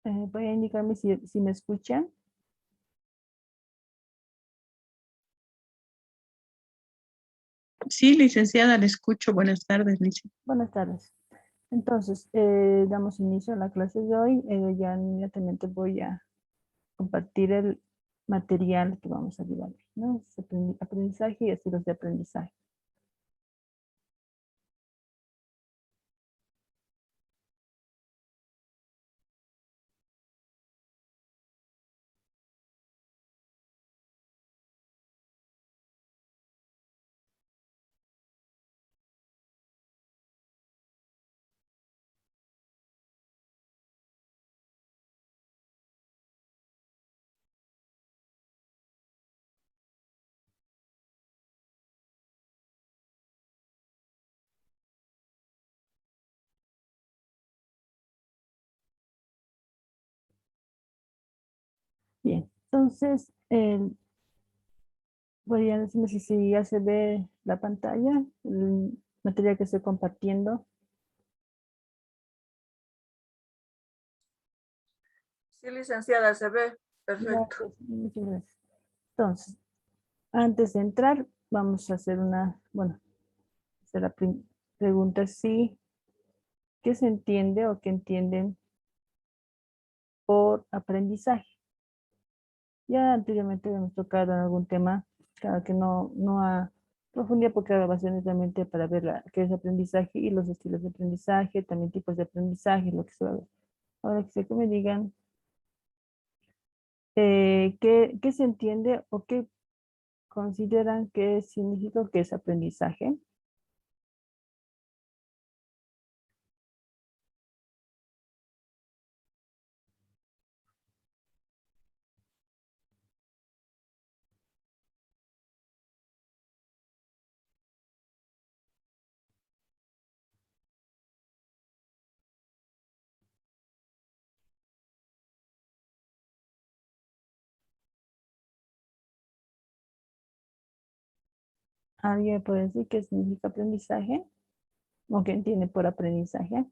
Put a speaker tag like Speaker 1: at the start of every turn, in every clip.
Speaker 1: Voy a indicarme si me escuchan.
Speaker 2: Sí, licenciada, le escucho. Buenas tardes, licenciada.
Speaker 1: Buenas tardes. Entonces, damos inicio a la clase de hoy. Ya inmediatamente voy a compartir el material que vamos a llevar, ¿no? Es aprendizaje y estilos de aprendizaje. Bien, entonces, voy a decirme si ya se ve la pantalla, el material que estoy compartiendo.
Speaker 3: Sí, licenciada, se ve. Perfecto.
Speaker 1: Gracias, muchas gracias. Entonces, antes de entrar, vamos a hacer hacer la pregunta si, ¿qué se entiende o qué entienden por aprendizaje? Ya anteriormente hemos tocado en algún tema, claro que no a profundidad porque ahora va a ser netamente para ver qué es aprendizaje y los estilos de aprendizaje, también tipos de aprendizaje, lo que se va a ver. Ahora quisiera que me digan qué se entiende o qué consideran que significa que es aprendizaje. ¿Alguien puede decir qué significa aprendizaje? ¿O qué entiende por aprendizaje?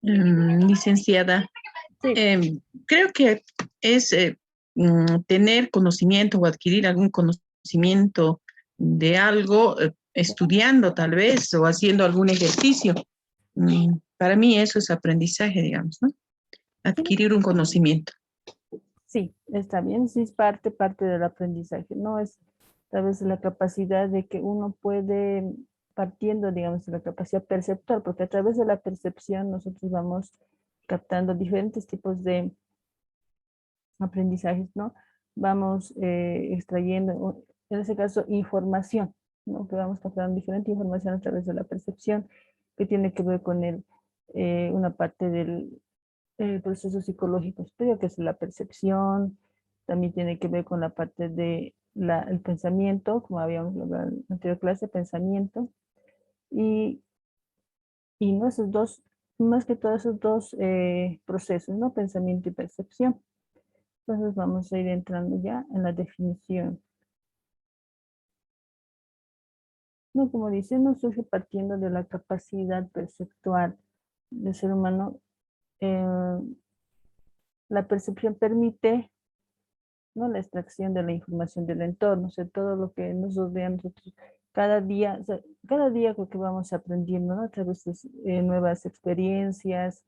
Speaker 2: Licenciada,
Speaker 1: Sí,
Speaker 2: creo que es tener conocimiento o adquirir algún conocimiento de algo, estudiando tal vez o haciendo algún ejercicio. Para mí eso es aprendizaje, digamos, ¿no?
Speaker 1: sí,
Speaker 2: Adquirir un conocimiento.
Speaker 1: sí, está bien, sí es parte del aprendizaje, no es tal vez la capacidad de que uno puede, partiendo, digamos, de la capacidad perceptual, porque a través de la percepción nosotros vamos captando diferentes tipos de aprendizajes, ¿no? Vamos extrayendo, en ese caso, información, ¿no? Que vamos captando diferente información a través de la percepción, que tiene que ver con una parte del proceso psicológico superior, que es la percepción, también tiene que ver con la parte de el pensamiento, como habíamos hablado en la anterior clase, pensamiento, y, y no esos dos, más que todos esos dos procesos, ¿no? Pensamiento y percepción. Entonces vamos a ir entrando ya en la definición. No, como dice, no surge partiendo de la capacidad perceptual del ser humano. eh, la percepción permite, ¿no?, la extracción de la información del entorno, o sea, todo lo que nos rodea a nosotros cada día, o sea, cada día creo que vamos aprendiendo, ¿no?, a través de nuevas experiencias,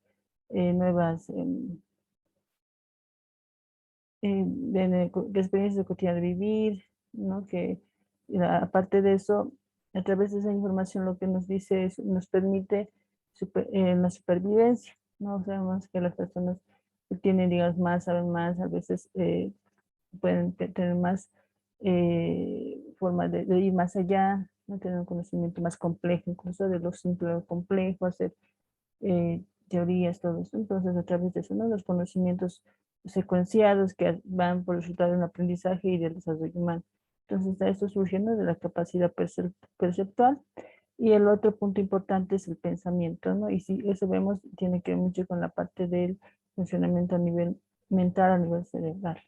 Speaker 1: nuevas de experiencias de cotidiano de vivir, ¿no? Que aparte de eso, a través de esa información lo que nos dice es, nos permite la supervivencia, ¿no? Sabemos que las personas que tienen, digamos, más, saben más, a veces pueden tener más formas de ir más allá, ¿no? Tener un conocimiento más complejo, incluso de lo simple a lo complejo, hacer teorías, todo eso. Entonces, a través de eso, ¿no?, los conocimientos secuenciados que van por resultado de un aprendizaje y del desarrollo humano. Entonces, esto surgiendo de la capacidad perceptual. Y el otro punto importante es el pensamiento, ¿no? Y si eso vemos, tiene que ver mucho con la parte del funcionamiento a nivel mental, a nivel cerebral.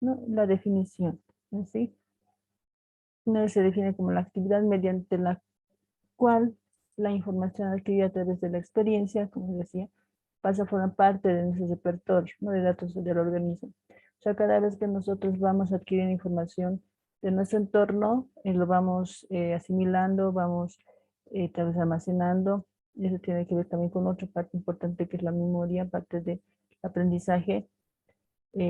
Speaker 1: ¿No? La definición, ¿sí? no se define como la actividad mediante la cual la información adquirida a través de la experiencia, como decía, pasa a formar parte de nuestro repertorio, ¿no? De datos del organismo. O sea, cada vez que nosotros vamos adquiriendo información de nuestro entorno, lo vamos asimilando, vamos tal vez almacenando, y eso tiene que ver también con otra parte importante que es la memoria, parte del aprendizaje,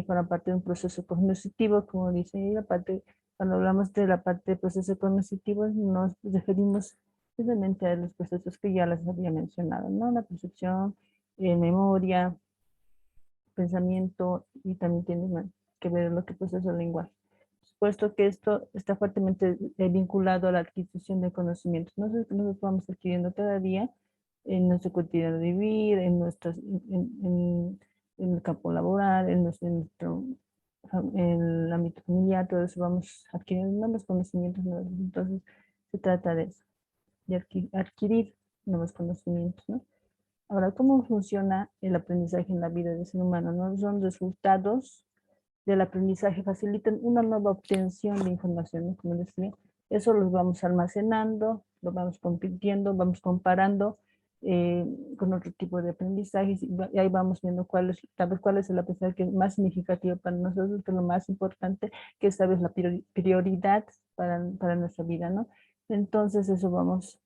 Speaker 1: forma parte de un proceso cognitivo, como dice la parte, cuando hablamos de la parte de proceso cognitivo, nos referimos precisamente a los procesos que ya les había mencionado, ¿no? La percepción, memoria, pensamiento, y también tiene que ver lo que procesa el lenguaje. Puesto que esto está fuertemente vinculado a la adquisición de conocimientos. Nosotros vamos adquiriendo cada día en nuestro cotidiano de vivir, en el campo laboral, en el ámbito familiar, todo eso vamos adquiriendo nuevos conocimientos nuevos. Entonces, se trata de eso, de adquirir nuevos conocimientos, ¿no? Ahora, ¿cómo funciona el aprendizaje en la vida del ser humano? ¿No? Son resultados del aprendizaje, facilitan una nueva obtención de información, ¿no? Como decía, eso los vamos almacenando, lo vamos compitiendo, vamos comparando con otro tipo de aprendizajes y ahí vamos viendo tal vez cuál es el aprendizaje que es más significativo para nosotros, que es lo más importante, que es tal vez la prioridad para nuestra vida, ¿no? Entonces eso vamos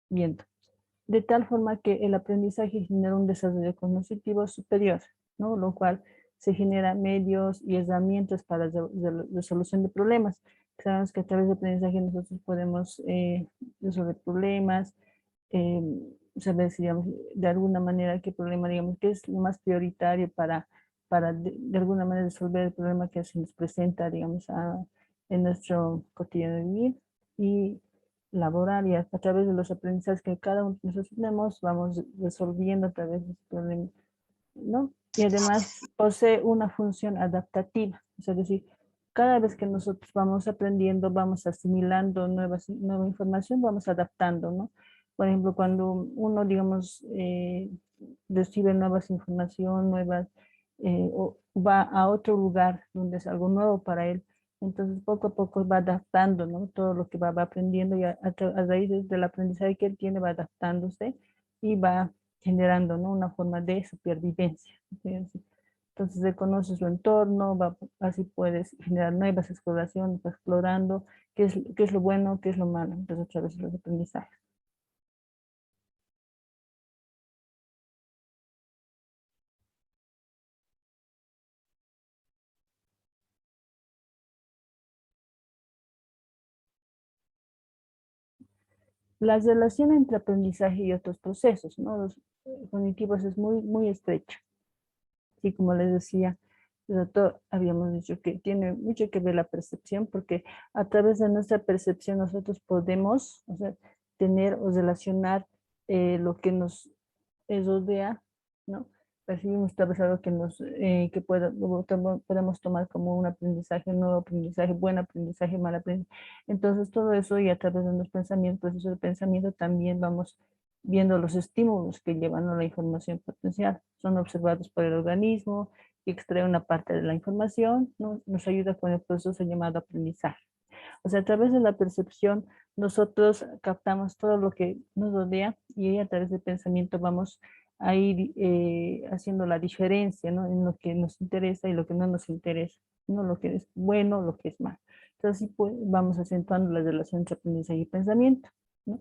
Speaker 1: viendo. De tal forma que el aprendizaje genera un desarrollo cognitivo superior, ¿no? Lo cual se genera medios y herramientas para la resolución de problemas. Sabemos que a través del aprendizaje nosotros podemos resolver problemas, eh, saber si, digamos, de alguna manera qué problema, digamos, qué es lo más prioritario para de alguna manera resolver el problema que se nos presenta, digamos, en nuestro cotidiano de vivir. Y laboral y a través de los aprendizajes que cada uno de nosotros tenemos, vamos resolviendo a través de este problema, ¿no? Y además posee una función adaptativa, es decir, cada vez que nosotros vamos aprendiendo, vamos asimilando nueva información, vamos adaptando, ¿no? Por ejemplo, cuando uno, digamos, recibe nuevas información, o va a otro lugar donde es algo nuevo para él, entonces poco a poco va adaptando, ¿no? Todo lo que va aprendiendo y a raíz del aprendizaje que él tiene va adaptándose y va generando, ¿no? Una forma de supervivencia. ¿Sí? Entonces reconoce su entorno, así puedes generar nuevas exploraciones, va explorando qué es lo bueno, qué es lo malo, entonces a través de los aprendizajes. La relación entre aprendizaje y otros procesos, ¿no? Los cognitivos es muy estrecha. Y como les decía, habíamos dicho que tiene mucho que ver la percepción, porque a través de nuestra percepción nosotros podemos, o sea, tener o relacionar lo que nos rodea, ¿no? Percibimos tal vez algo que podemos tomar como un aprendizaje, nuevo aprendizaje, buen aprendizaje, mal aprendizaje. Entonces todo eso y a través de los pensamientos, proceso de pensamiento también vamos viendo los estímulos que llevan a la información potencial. Son observados por el organismo y extrae una parte de la información, ¿no? Nos ayuda con el proceso llamado aprendizaje. O sea, a través de la percepción nosotros captamos todo lo que nos rodea y a través del pensamiento vamos a ir haciendo la diferencia, ¿no? En lo que nos interesa y lo que no nos interesa, ¿no? Lo que es bueno, lo que es malo. Entonces, así pues, vamos acentuando la relación entre aprendizaje y pensamiento, ¿no?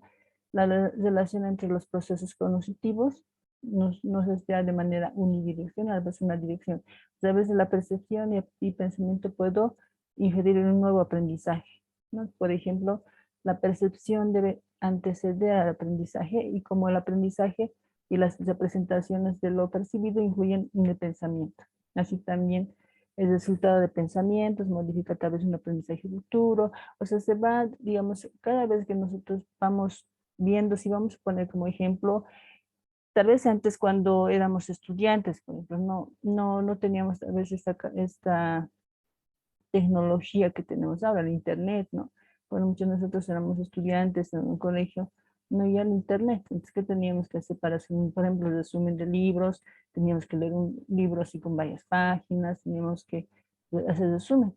Speaker 1: La relación entre los procesos cognitivos no se da de manera unidireccional, es una dirección. A través de la percepción y pensamiento puedo inferir en un nuevo aprendizaje, ¿no? Por ejemplo, la percepción debe anteceder al aprendizaje y como el aprendizaje y las representaciones de lo percibido influyen en el pensamiento. Así también el resultado de pensamientos modifica tal vez un aprendizaje futuro, o sea, se va, digamos, cada vez que nosotros vamos viendo, si vamos a poner como ejemplo, tal vez antes cuando éramos estudiantes, por ejemplo, no teníamos tal vez esta tecnología que tenemos ahora, el internet, ¿no? Bueno, muchos de nosotros éramos estudiantes en un colegio, no había el internet, entonces, ¿qué teníamos que hacer para hacer, por ejemplo, el resumen de libros? Teníamos que leer un libro así con varias páginas, teníamos que hacer resumen.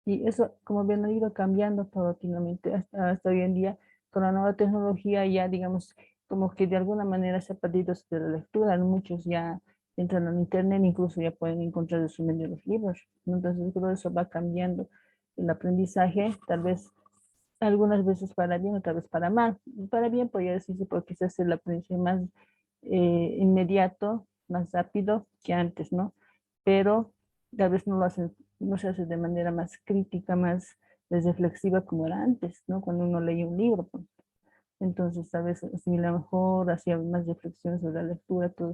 Speaker 1: Y eso, como ven, ha ido cambiando paulatinamente hasta hoy en día. Con la nueva tecnología ya, digamos, como que de alguna manera se ha perdido esto de la lectura. Muchos ya entran en internet, incluso ya pueden encontrar en su medio los libros, ¿no? Entonces todo eso va cambiando el aprendizaje, tal vez algunas veces para bien, otras veces para mal. Para bien podría decirse porque quizás el aprendizaje más inmediato, más rápido que antes, ¿no? Pero tal vez no lo hacen, no se hace de manera más crítica, más reflexiva como era antes, ¿no? Cuando uno leía un libro, pues. Entonces tal vez asimila mejor, hacía más reflexiones sobre la lectura, todo.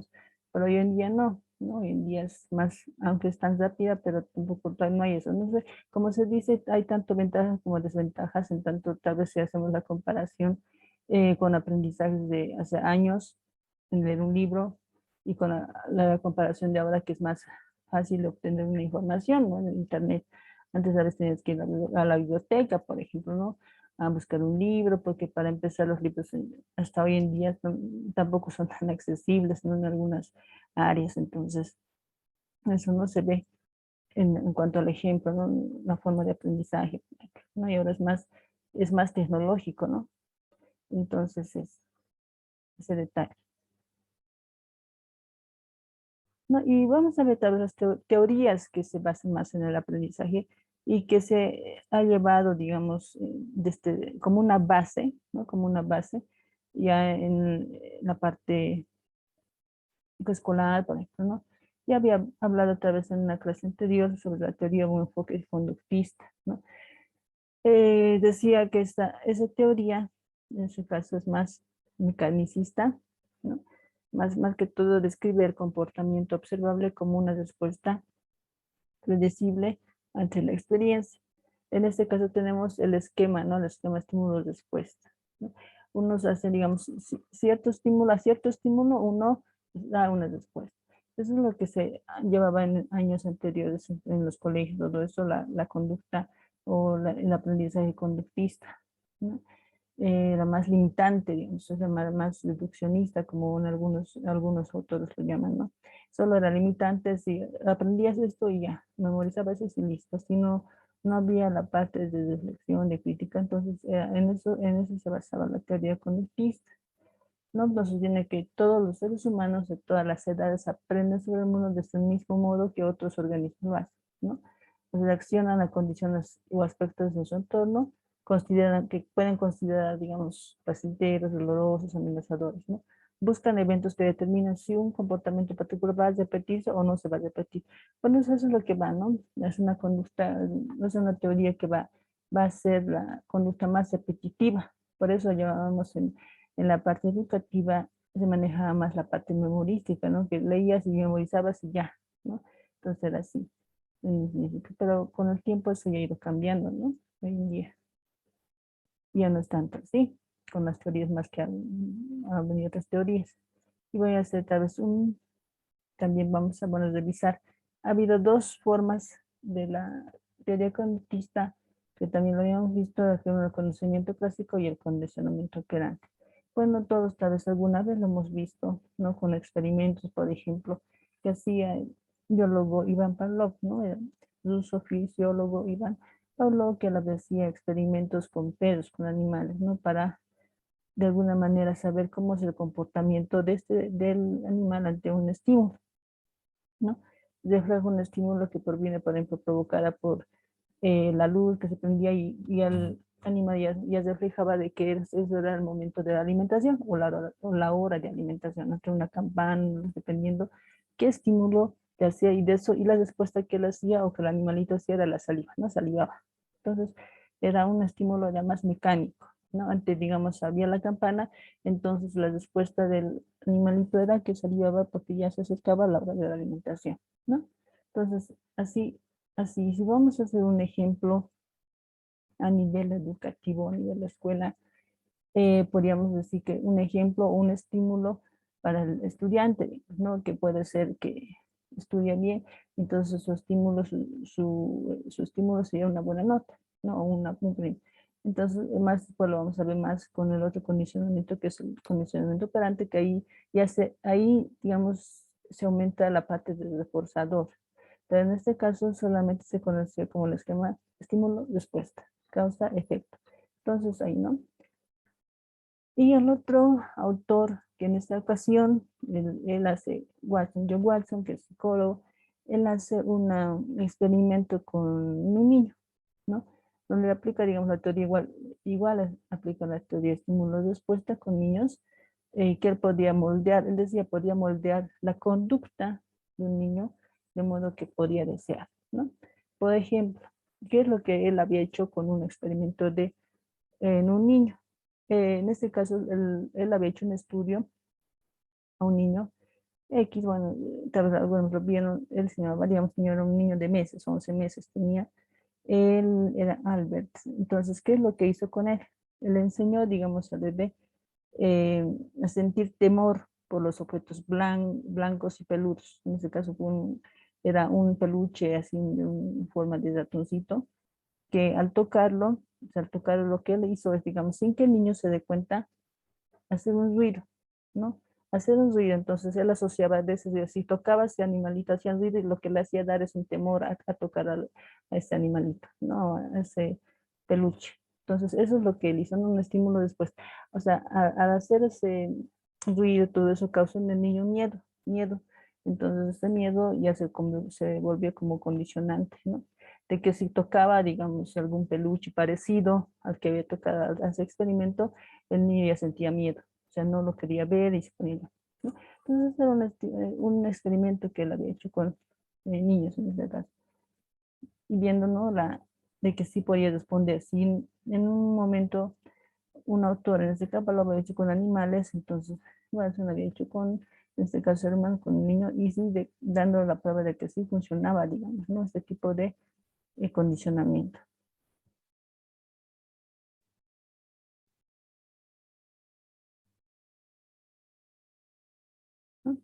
Speaker 1: Pero hoy en día no, ¿no? Hoy en día es más, aunque es tan rápida, pero tampoco no hay eso. No sé, como se dice, hay tanto ventajas como desventajas, en tanto tal vez si hacemos la comparación con aprendizajes de hace años, en leer un libro, y con la comparación de ahora que es más fácil obtener una información, ¿no? En el internet. Antes a veces tenías que ir a la biblioteca, por ejemplo, ¿no? A buscar un libro, porque para empezar los libros hasta hoy en día tampoco son tan accesibles, ¿no? En algunas áreas, entonces eso no se ve en cuanto al ejemplo, ¿no? La forma de aprendizaje, ¿no? Y ahora es más tecnológico, ¿no? Entonces es ese detalle. ¿No? Y vamos a ver tal vez las teorías que se basan más en el aprendizaje y que se ha llevado, digamos, desde, como una base, ¿no? Como una base, ya en la parte escolar, por ejemplo, ¿no? Ya había hablado otra vez en una clase anterior sobre la teoría de un enfoque conductista, ¿no? Decía que esa teoría, en ese caso, es más mecanicista, ¿no? Más que todo describe el comportamiento observable como una respuesta predecible ante la experiencia. En este caso tenemos el esquema, ¿no? El esquema estímulo-respuesta, ¿no? Unos hacen, digamos, cierto estímulo, a cierto estímulo, uno da una respuesta. Eso es lo que se llevaba en años anteriores en los colegios, todo eso, la conducta o el aprendizaje conductista, ¿no? La más limitante, digamos, es la más reduccionista, como en algunos autores lo llaman, ¿no? Solo era limitante si aprendías esto y ya, memorizabas eso y listo, si no, no había la parte de reflexión, de crítica, entonces en eso se basaba la teoría conductista, ¿no? Nos sostiene que todos los seres humanos de todas las edades aprenden sobre el mundo de el mismo modo que otros organismos lo hacen, ¿no? Reaccionan a condiciones o aspectos de su entorno, consideran que pueden considerar, digamos, placenteros, dolorosos, amenazadores, ¿no? Buscan eventos que determinan si un comportamiento particular va a repetirse o no se va a repetir. Bueno, eso es lo que va, ¿no? Es una conducta, no es una teoría que va a ser la conducta más repetitiva. Por eso llevamos en la parte educativa se manejaba más la parte memorística, ¿no? Que leías y memorizabas y ya, ¿no? Entonces era así. Pero con el tiempo eso ya ha ido cambiando, ¿no? Hoy en día ya no es tanto así, con las teorías más que han venido otras teorías. Y voy a hacer tal vez también vamos a, bueno, revisar. Ha habido dos formas de la teoría conductista, que también lo habíamos visto, el conocimiento clásico y el condicionamiento operante. Bueno, todos tal vez alguna vez lo hemos visto, ¿no? Con experimentos, por ejemplo, que hacía el biólogo Iván Pavlov, ¿no? El ruso fisiólogo Iván Pavlov, que a la vez hacía experimentos con perros, con animales, ¿no? Para de alguna manera saber cómo es el comportamiento del animal ante un estímulo, ¿no? Refleja un estímulo que proviene, por ejemplo, provocada por la luz que se prendía y el animal ya reflejaba de que eso era el momento de la alimentación o la hora de alimentación, entre una campana, dependiendo qué estímulo te hacía y de eso, y la respuesta que él hacía o que el animalito hacía era la saliva, ¿no? Salivaba. Entonces, era un estímulo ya más mecánico, ¿no? Antes, digamos, había la campana, entonces la respuesta del animalito era que salivaba porque ya se acercaba a la hora de la alimentación, ¿no? Entonces, así, si vamos a hacer un ejemplo a nivel educativo, a nivel de escuela, podríamos decir que un ejemplo, un estímulo para el estudiante, ¿no? Que puede ser que estudie bien, entonces su estímulo sería una buena nota, ¿no? Entonces, más pues lo vamos a ver más con el otro condicionamiento, que es el condicionamiento operante, que ahí, digamos, se aumenta la parte del reforzador. Pero en este caso solamente se conoció como el esquema estímulo-respuesta, causa-efecto. Entonces ahí, ¿no? Y el otro autor que en esta ocasión, él hace, John Watson, que es psicólogo, él hace un experimento con un niño, ¿no? Donde aplica, digamos, la teoría igual aplica la teoría estímulo-respuesta con niños, que él podía moldear, él decía, podía moldear la conducta de un niño de modo que podía desear, ¿no? Por ejemplo, ¿qué es lo que él había hecho con un experimento en un niño? En este caso, él había hecho un estudio a un niño X, bueno, tal vez algunos lo vieron, él se llamaba, digamos, era un niño de meses, 11 meses tenía, él era Albert. Entonces, ¿qué es lo que hizo con él? Él le enseñó, digamos, al bebé a sentir temor por los objetos blancos y peludos. En este caso era un peluche así en forma de ratoncito, que al tocarlo, o sea, al tocarlo lo que él hizo es, digamos, sin que el niño se dé cuenta, hacer un ruido, ¿no? Hacer un ruido, entonces él asociaba a veces, si tocaba a ese animalito, hacía ruido y lo que le hacía dar es un temor a tocar a ese animalito, ¿no? A ese peluche. Entonces eso es lo que él hizo, ¿no? Un estímulo después. O sea, al hacer ese ruido, todo eso causa en el niño miedo. Entonces ese miedo ya se volvió como condicionante, ¿no? De que si tocaba, digamos, algún peluche parecido al que había tocado a ese experimento, el niño ya sentía miedo, o sea, no lo quería ver y se ponía, ¿no? Entonces era un experimento que él había hecho con niños en este caso, y viendo, ¿no? De que sí podía responder. Si en un momento un autor, en este caso lo había hecho con animales, entonces, bueno, se lo había hecho con, en este caso, hermano, con un niño, y sí, dando la prueba de que sí funcionaba, digamos, ¿no? Este tipo de condicionamiento. ¿No?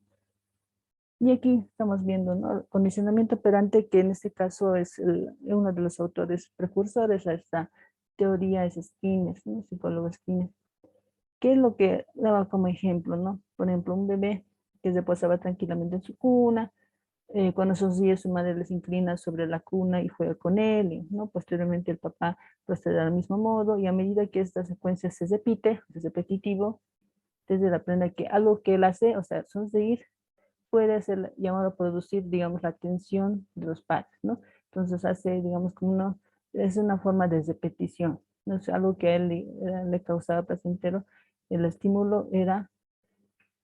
Speaker 1: Y aquí estamos viendo, ¿no? Condicionamiento operante, que en este caso es uno de los autores precursores a esta teoría, es Skinner, ¿no? Psicólogo Skinner. ¿Qué es lo que daba como ejemplo, no? Por ejemplo, un bebé que se posaba tranquilamente en su cuna, cuando esos días su madre les inclina sobre la cuna y juega con él, ¿no? Posteriormente el papá procede al mismo modo, y a medida que esta secuencia se repite, es repetitivo, desde la prenda que algo que él hace, o sea, sonreír, puede ser llamado a producir, digamos, la atención de los padres, ¿no? Entonces hace, digamos, es una forma de repetición, ¿no? Es algo que a él le causaba placentero. El estímulo era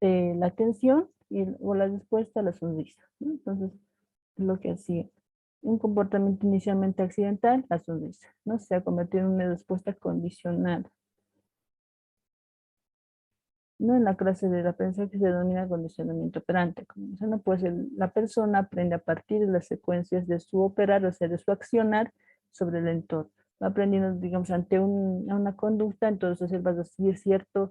Speaker 1: la atención o la respuesta a la sonrisa, ¿no? Entonces, es lo que hacía. Un comportamiento inicialmente accidental, la sonrisa, ¿no? Se ha convertido en una respuesta condicionada. No, en la clase de la prensa que se denomina condicionamiento operante. Como se, ¿no? Pues la persona aprende a partir de las secuencias de su operar, o sea, de su accionar sobre el entorno. Va aprendiendo, digamos, ante una conducta, entonces él va a recibir cierta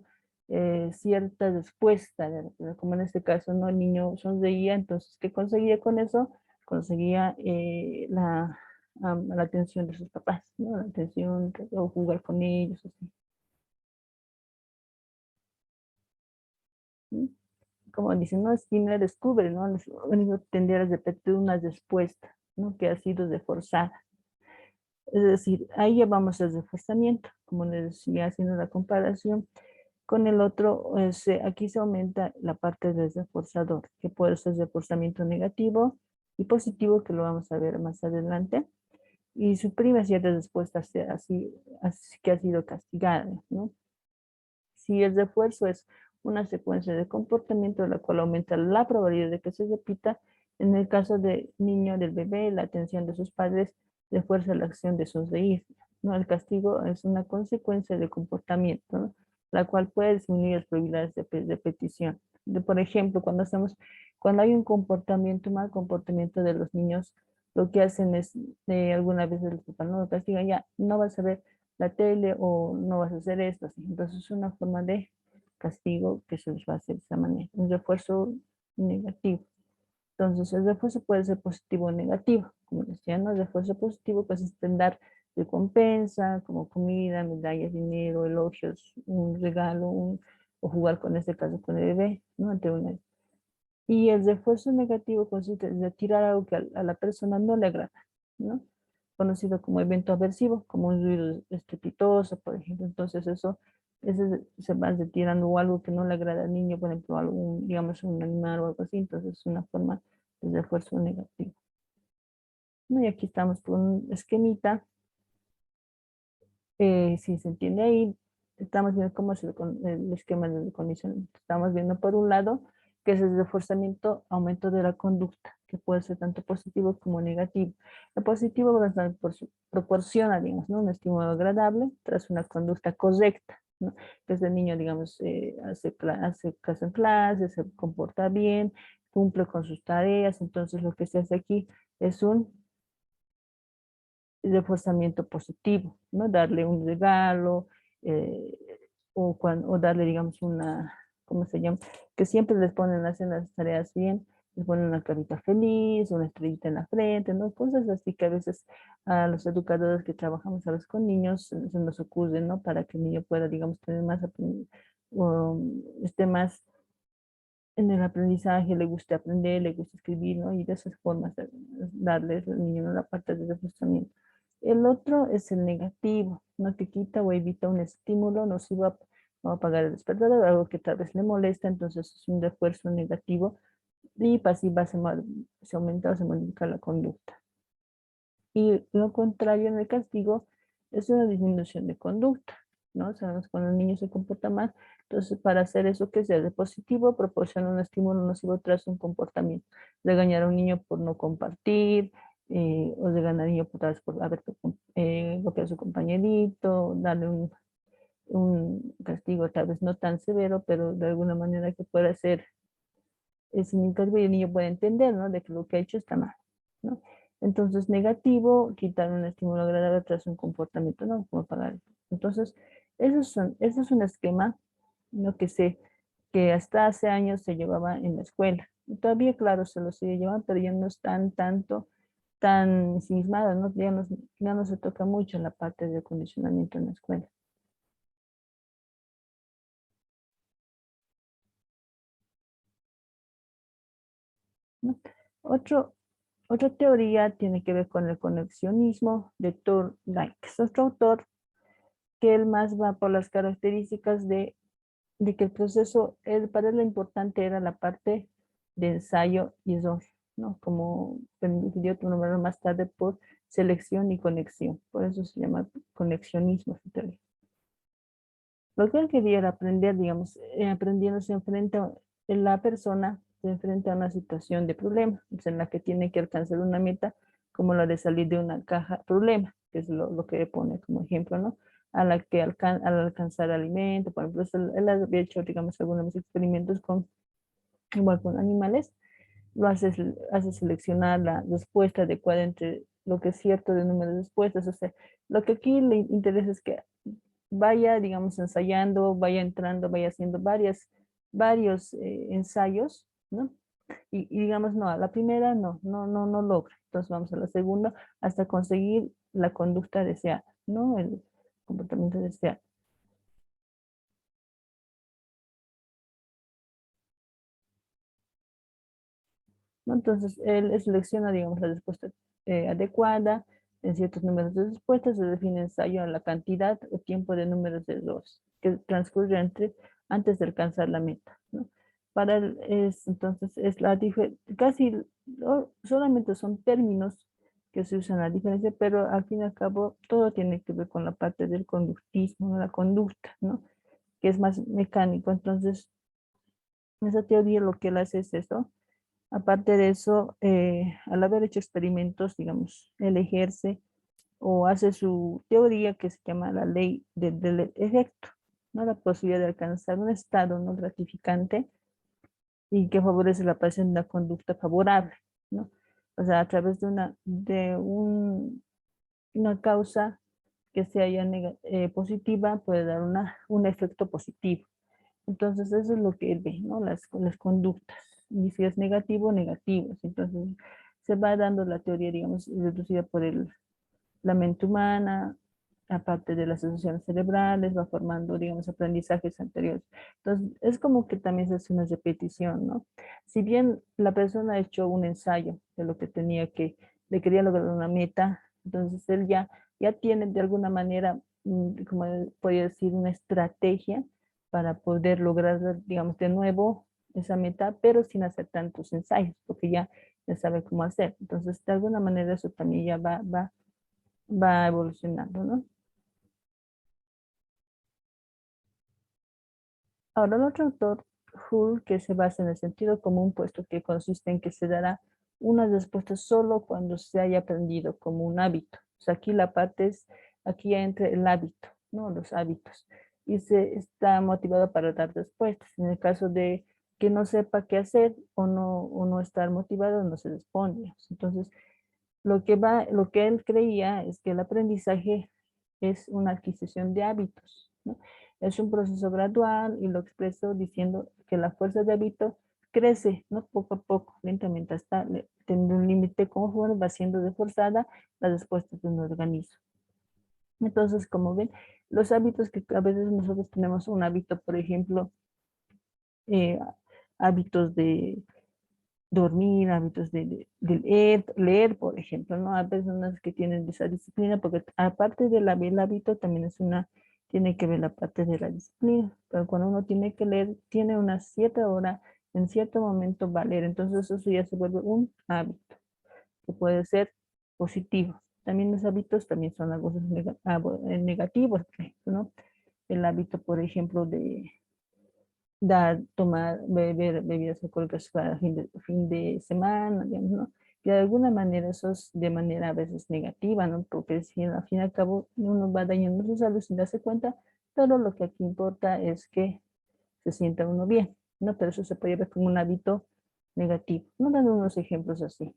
Speaker 1: respuesta, como en este caso, ¿no? El niño sonreía, entonces, ¿qué conseguía con eso? Conseguía la atención de sus papás, ¿no? La atención, o jugar con ellos, así. ¿Sí? Como dicen, no, Skinner descubre, ¿no? El organismo tendría a repetir una respuesta, ¿no? Que ha sido reforzada. Es decir, ahí ya vamos al reforzamiento, como les decía, haciendo la comparación con el otro, aquí se aumenta la parte del reforzador, que puede ser reforzamiento negativo y positivo, que lo vamos a ver más adelante, y suprime ciertas respuestas así que ha sido castigada, ¿no? Si el refuerzo es una secuencia de comportamiento, la cual aumenta la probabilidad de que se repita, en el caso del niño, del bebé, la atención de sus padres refuerza la acción de sonreír, ¿no? El castigo es una consecuencia de comportamiento, ¿no? La cual puede disminuir las probabilidades de repetición. Por ejemplo, cuando hay un mal comportamiento de los niños, lo que hacen es, alguna vez los papás no lo castigan, ya no vas a ver la tele o no vas a hacer esto. Así. Entonces es una forma de castigo que se les va a hacer de esa manera, un refuerzo negativo. Entonces el refuerzo puede ser positivo o negativo. Como decía, ¿no? El refuerzo positivo pues es dar recompensa, como comida, medallas, dinero, elogios, un regalo, o jugar con este caso con el bebé, ¿no? Y el refuerzo negativo consiste en retirar algo que a la persona no le agrada, ¿no? Conocido como evento aversivo, como un ruido estrepitoso, por ejemplo. Entonces ese se va retirando o algo que no le agrada al niño, por ejemplo, algún, digamos, un animal o algo así. Entonces es una forma de refuerzo negativo. ¿No? Y aquí estamos con un esquemita. Si se entiende ahí, estamos viendo cómo es el esquema de condicionamiento. Estamos viendo por un lado que es el reforzamiento, aumento de la conducta, que puede ser tanto positivo como negativo. El positivo proporciona, digamos, ¿no? Un estímulo agradable tras una conducta correcta, ¿no? Que el niño, digamos, hace caso en clase, se comporta bien, cumple con sus tareas. Entonces lo que se hace aquí es un reforzamiento positivo, ¿no? Darle un regalo, eh, o darle, digamos, ¿cómo se llama? Que siempre les ponen, hacen las tareas bien, les ponen una carita feliz, una estrellita en la frente, ¿no? Cosas así que a veces a los educadores que trabajamos a veces con niños se nos ocurre, ¿no? Para que el niño pueda, digamos, tener más, esté más en el aprendizaje, le guste aprender, le guste escribir, ¿no? Y de esas formas darles al niño, ¿no? La parte de reforzamiento. El otro es el negativo, ¿no? Que quita o evita un estímulo nocivo, va a apagar el despertador, algo que tal vez le molesta, entonces es un refuerzo negativo y pasiva se aumenta o se modifica la conducta. Y lo contrario en el castigo es una disminución de conducta, ¿no? Sabemos cuando el niño se comporta mal, entonces para hacer eso que sea de positivo, proporciona un estímulo nocivo tras un comportamiento. Regañar a un niño por no compartir, o regañar a un niño por, tal vez por haber golpeado a su compañerito, darle un castigo tal vez no tan severo, pero de alguna manera que pueda ser significativo y el niño puede entender, ¿no? De que lo que ha hecho está mal, ¿no? Entonces, negativo, quitar un estímulo agradable tras un comportamiento, ¿no? Como pagar. Entonces, ese es un esquema, ¿no? Que hasta hace años se llevaba en la escuela. Y todavía, claro, se lo sigue llevando, pero ya no es tan ensimismado, ¿no? Ya no se toca mucho la parte de condicionamiento en la escuela. ¿No? Otro, Otra teoría tiene que ver con el conexionismo de Thorndike. Es otro autor que él más va por las características de que el proceso, para él lo importante era la parte de ensayo y error, ¿no? Como permitió nombrarlo más tarde por selección y conexión. Por eso se llama conexionismo su teoría. Lo que él quería era aprender, digamos, aprendiéndose enfrente a la persona, se enfrenta a una situación de problema, en la que tiene que alcanzar una meta, como la de salir de una caja problema, que es lo que pone como ejemplo, ¿no? A la que al alcanzar alimento, por ejemplo, él había hecho, digamos, algunos experimentos igual con animales, lo hace seleccionar la respuesta adecuada entre lo que es cierto de número de respuestas. O sea, lo que aquí le interesa es que vaya, digamos, ensayando, vaya entrando, vaya haciendo varios ensayos, ¿no? Y digamos, no, a la primera no logra. Entonces vamos a la segunda hasta conseguir la conducta deseada, ¿no? El comportamiento deseado. ¿No? Entonces, él selecciona, digamos, la respuesta adecuada en ciertos números de respuestas, se define ensayo a la cantidad o tiempo de números de errores que transcurre antes de alcanzar la meta, ¿no? Para él entonces, es casi solamente son términos que se usan la diferencia, pero al fin y al cabo todo tiene que ver con la parte del conductismo, ¿no? La conducta, ¿no? Que es más mecánico. Entonces, esa teoría lo que él hace es eso. Aparte de eso, al haber hecho experimentos, digamos, él ejerce o hace su teoría que se llama la ley del efecto, ¿no? La posibilidad de alcanzar un estado no gratificante y que favorece la aparición de una conducta favorable, ¿no? O sea, a través una causa que sea ya positiva, puede dar un efecto positivo. Entonces, eso es lo que él ve, ¿no? Las conductas. Y si es negativo, negativos. Entonces, se va dando la teoría, digamos, reducida por la mente humana, aparte de las asociaciones cerebrales, va formando, digamos, aprendizajes anteriores. Entonces, es como que también se hace una repetición, ¿no? Si bien la persona ha hecho un ensayo de lo que le quería lograr una meta, entonces él ya tiene de alguna manera, como podría decir, una estrategia para poder lograr, digamos, de nuevo esa meta, pero sin hacer tantos ensayos, porque ya sabe cómo hacer. Entonces, de alguna manera eso también ya va evolucionando, ¿no? Ahora, el otro autor, Hull, que se basa en el sentido común, puesto que consiste en que se dará una respuesta solo cuando se haya aprendido como un hábito. O sea, aquí la parte es, aquí ya entra el hábito, ¿no? Los hábitos. Y se está motivado para dar respuestas. En el caso de que no sepa qué hacer o no estar motivado, no se responde. Entonces, lo que él creía es que el aprendizaje es una adquisición de hábitos, ¿no? Es un proceso gradual y lo expreso diciendo que la fuerza de hábito crece, ¿no? Poco a poco, lentamente, hasta tener un límite conforme va siendo reforzada la respuesta de un organismo. Entonces, como ven, los hábitos que a veces nosotros tenemos un hábito, por ejemplo, eh, hábitos de dormir, hábitos de leer, por ejemplo, ¿no? Hay personas que tienen esa disciplina, porque aparte del hábito, también tiene que ver la parte de la disciplina. Pero cuando uno tiene que leer, tiene una cierta hora, en cierto momento va a leer. Entonces eso ya se vuelve un hábito, que puede ser positivo. También los hábitos también son algo negativos, por ejemplo, ¿no? El hábito, por ejemplo, de tomar, beber bebidas alcohólicas cada fin de semana, digamos, ¿no? Y de alguna manera eso es de manera a veces negativa, ¿no? Porque si al fin y al cabo uno va dañando su salud sin darse cuenta, pero lo que aquí importa es que se sienta uno bien, ¿no? Pero eso se puede ver como un hábito negativo. No dando unos ejemplos así.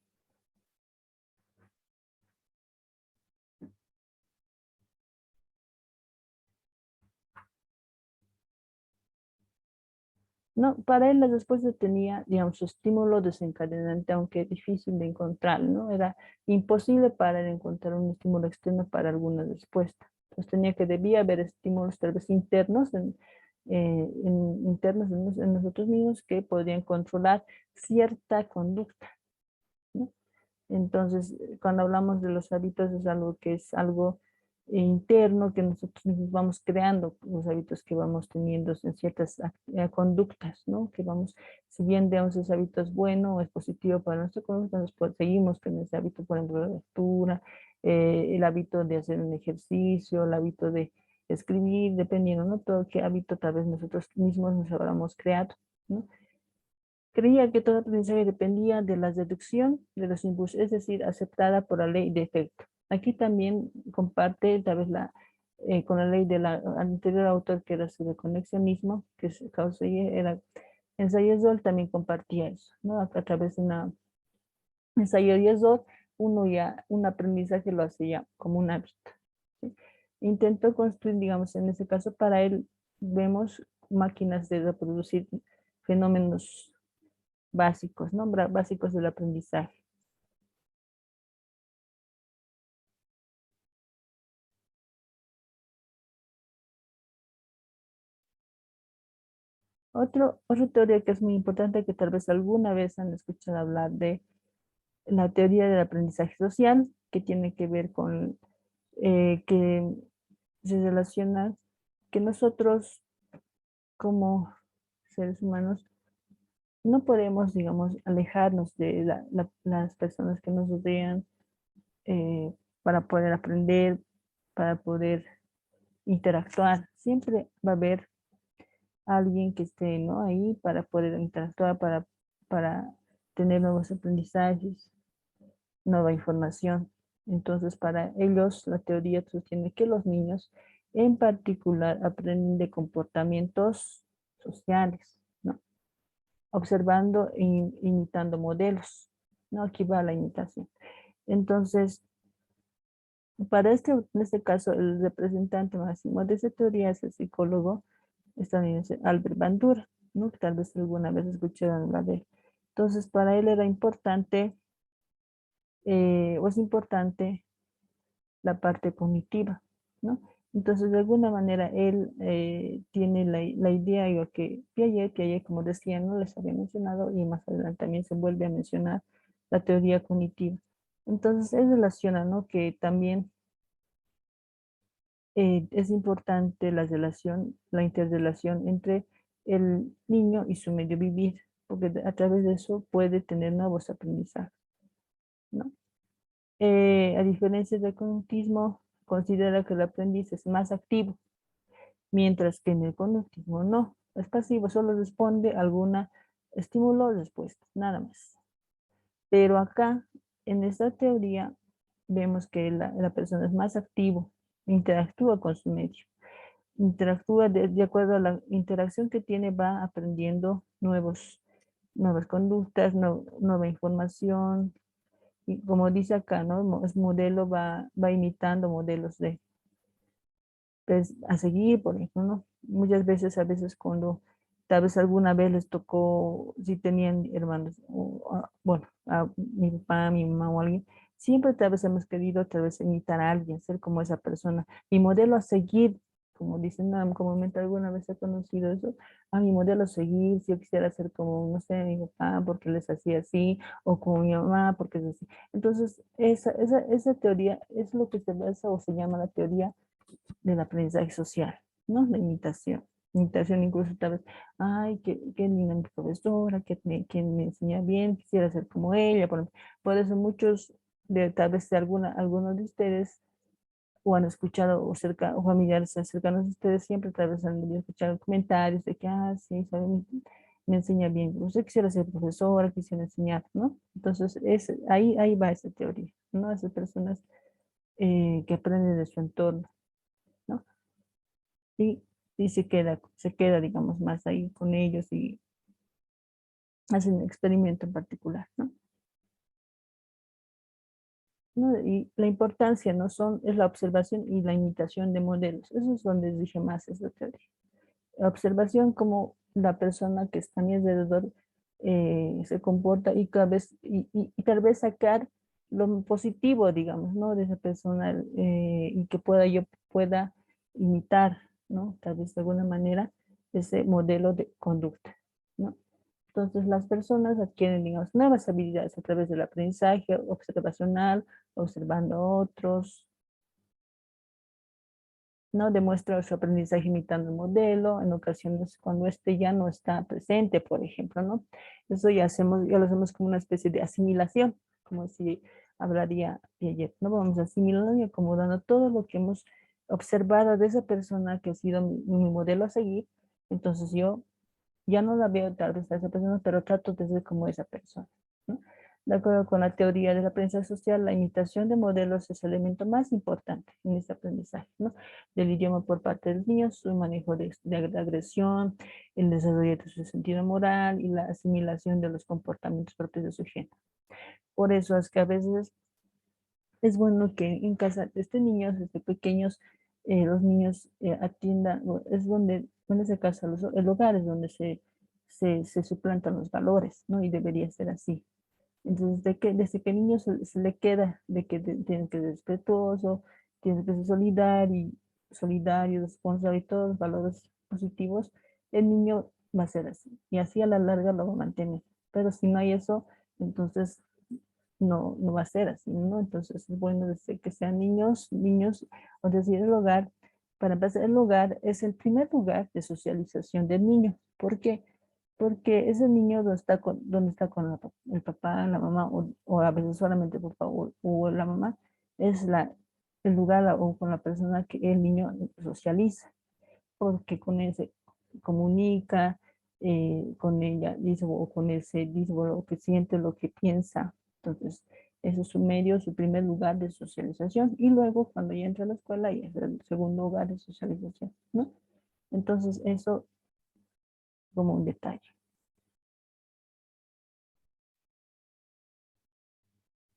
Speaker 1: No, para él la respuesta tenía, digamos, su estímulo desencadenante, aunque difícil de encontrar, ¿no? Era imposible para él encontrar un estímulo externo para alguna respuesta. Entonces debía haber estímulos tal vez internos, internos en nosotros mismos que podrían controlar cierta conducta, ¿no? Entonces, cuando hablamos de los hábitos es algo que es algo interno que nosotros mismos vamos creando, los hábitos que vamos teniendo en ciertas conductas, ¿no? Que vamos, si bien digamos ese hábito es bueno o es positivo para nuestra conducta, seguimos con ese hábito, por ejemplo, la lectura, el hábito de hacer un ejercicio, el hábito de escribir, dependiendo, ¿no? Todo qué hábito tal vez nosotros mismos nos habramos creado, ¿no? Creía que todo aprendizaje dependía de la deducción de los impulsos, es decir, aceptada por la ley de efecto. Aquí también comparte tal vez con la ley del anterior autor que era sobre conexionismo, que es era ensayo Zoll, también compartía eso, ¿no? A través de ensayo de Zoll, un aprendizaje lo hacía como un hábito, ¿sí? Intentó construir, digamos, en ese caso, para él vemos máquinas de reproducir fenómenos básicos, ¿no? Básicos del aprendizaje. Otra teoría que es muy importante, que tal vez alguna vez han escuchado hablar de la teoría del aprendizaje social, que tiene que ver con que se relaciona que nosotros como seres humanos no podemos, digamos, alejarnos de las personas que nos rodean eh, para poder aprender, para poder interactuar. Siempre va a haber alguien que esté, ¿no? Ahí para poder interactuar, para tener nuevos aprendizajes, nueva información. Entonces, para ellos, la teoría sostiene que los niños en particular aprenden de comportamientos sociales, ¿no? Observando e imitando modelos, ¿no? Aquí va la imitación. Entonces, en este caso, el representante máximo de esa teoría es el psicólogo estadounidense Albert Bandura, ¿no? Que tal vez alguna vez escucharon hablar de él. Entonces, para él era importante, o es importante la parte cognitiva, ¿no? Entonces, de alguna manera, él tiene la idea, igual que Piaget, como decía, no les había mencionado, y más adelante también se vuelve a mencionar la teoría cognitiva. Entonces, él relaciona, ¿no? Que también es importante la relación, la interrelación entre el niño y su medio vivir, porque a través de eso puede tener nuevos aprendizajes, ¿no? A diferencia del conductismo, considera que el aprendiz es más activo, mientras que en el conductismo no, es pasivo, solo responde a alguna estímulo o respuesta, nada más. Pero acá, en esta teoría, vemos que la persona es más activo, interactúa con su medio, interactúa de acuerdo a la interacción que tiene, va aprendiendo nuevas conductas, nueva información, y como dice acá, ¿no? Es modelo, va imitando modelos pues, a seguir, por ejemplo, ¿no? Muchas veces, a veces cuando tal vez alguna vez les tocó, si tenían hermanos, bueno, a mi papá, mi mamá o alguien, siempre tal vez hemos querido tal vez imitar a alguien, ser como esa persona. Mi modelo a seguir, como dicen, no, comúnmente alguna vez he conocido eso, a mi modelo a seguir, si yo quisiera ser como, no sé, mi papá, porque les hacía así, o como mi mamá, porque es así. Entonces, esa teoría es lo que se basa o se llama la teoría del aprendizaje social, ¿no? La imitación. Imitación incluso tal vez, ay, qué linda mi profesora, que me enseña bien, quisiera ser como ella. Por eso muchos, tal vez de algunos de ustedes, o han escuchado, o familiares cercanos de ustedes, siempre tal vez han escuchado comentarios de que, sí, sabe, me enseña bien. Usted quisiera ser profesora, quisiera enseñar, ¿no? Entonces, ahí va esa teoría, ¿no? Esas personas que aprenden de su entorno, ¿no? Y, y se queda, digamos, más ahí con ellos y hacen un experimento en particular, ¿no? ¿No? Y la importancia, ¿no? Es la observación y la imitación de modelos. Eso es donde dije más esa teoría. La observación como la persona que está a mi alrededor se comporta y tal vez sacar lo positivo, digamos, ¿no? De esa persona y que yo pueda imitar, ¿no? Tal vez de alguna manera ese modelo de conducta, ¿no? Entonces las personas adquieren, digamos, nuevas habilidades a través del aprendizaje observacional, observando a otros, ¿no? Demuestra su aprendizaje imitando el modelo, en ocasiones cuando este ya no está presente, por ejemplo, ¿no? Eso ya lo hacemos como una especie de asimilación, como si hablaría Piaget, ¿no? Vamos asimilando y acomodando todo lo que hemos observado de esa persona que ha sido mi modelo a seguir. Entonces yo ya no la veo tal vez a esa persona, pero trato de ser como esa persona, ¿no? De acuerdo con la teoría del aprendizaje social, la imitación de modelos es el elemento más importante en este aprendizaje, ¿no? Del idioma por parte de los niños, su manejo de agresión, el desarrollo de su sentido moral y la asimilación de los comportamientos propios de su género. Por eso es que a veces es bueno que en casa desde niños, desde pequeños, los niños atiendan, es donde, en ese caso, el hogar es donde se suplantan los valores, ¿no? Y debería ser así. Entonces, desde que el niño se le queda de que tiene que ser respetuoso, tiene que ser solidario, responsable y todos los valores positivos, el niño va a ser así. Y así a la larga lo va a mantener. Pero si no hay eso, entonces no va a ser así, ¿no? Entonces es bueno desde que sean niños, o decir el hogar, para empezar, el hogar es el primer lugar de socialización del niño. ¿Por qué? Porque ese niño donde está con el papá, la mamá, o a veces solamente el papá o la mamá, es el lugar o con la persona que el niño socializa, porque con él se comunica, con ella dice, o con él se dice lo que siente, lo que piensa. Entonces, ese es su medio, su primer lugar de socialización. Y luego, cuando ya entra a la escuela, ya es el segundo lugar de socialización, ¿no? Entonces, eso como un detalle.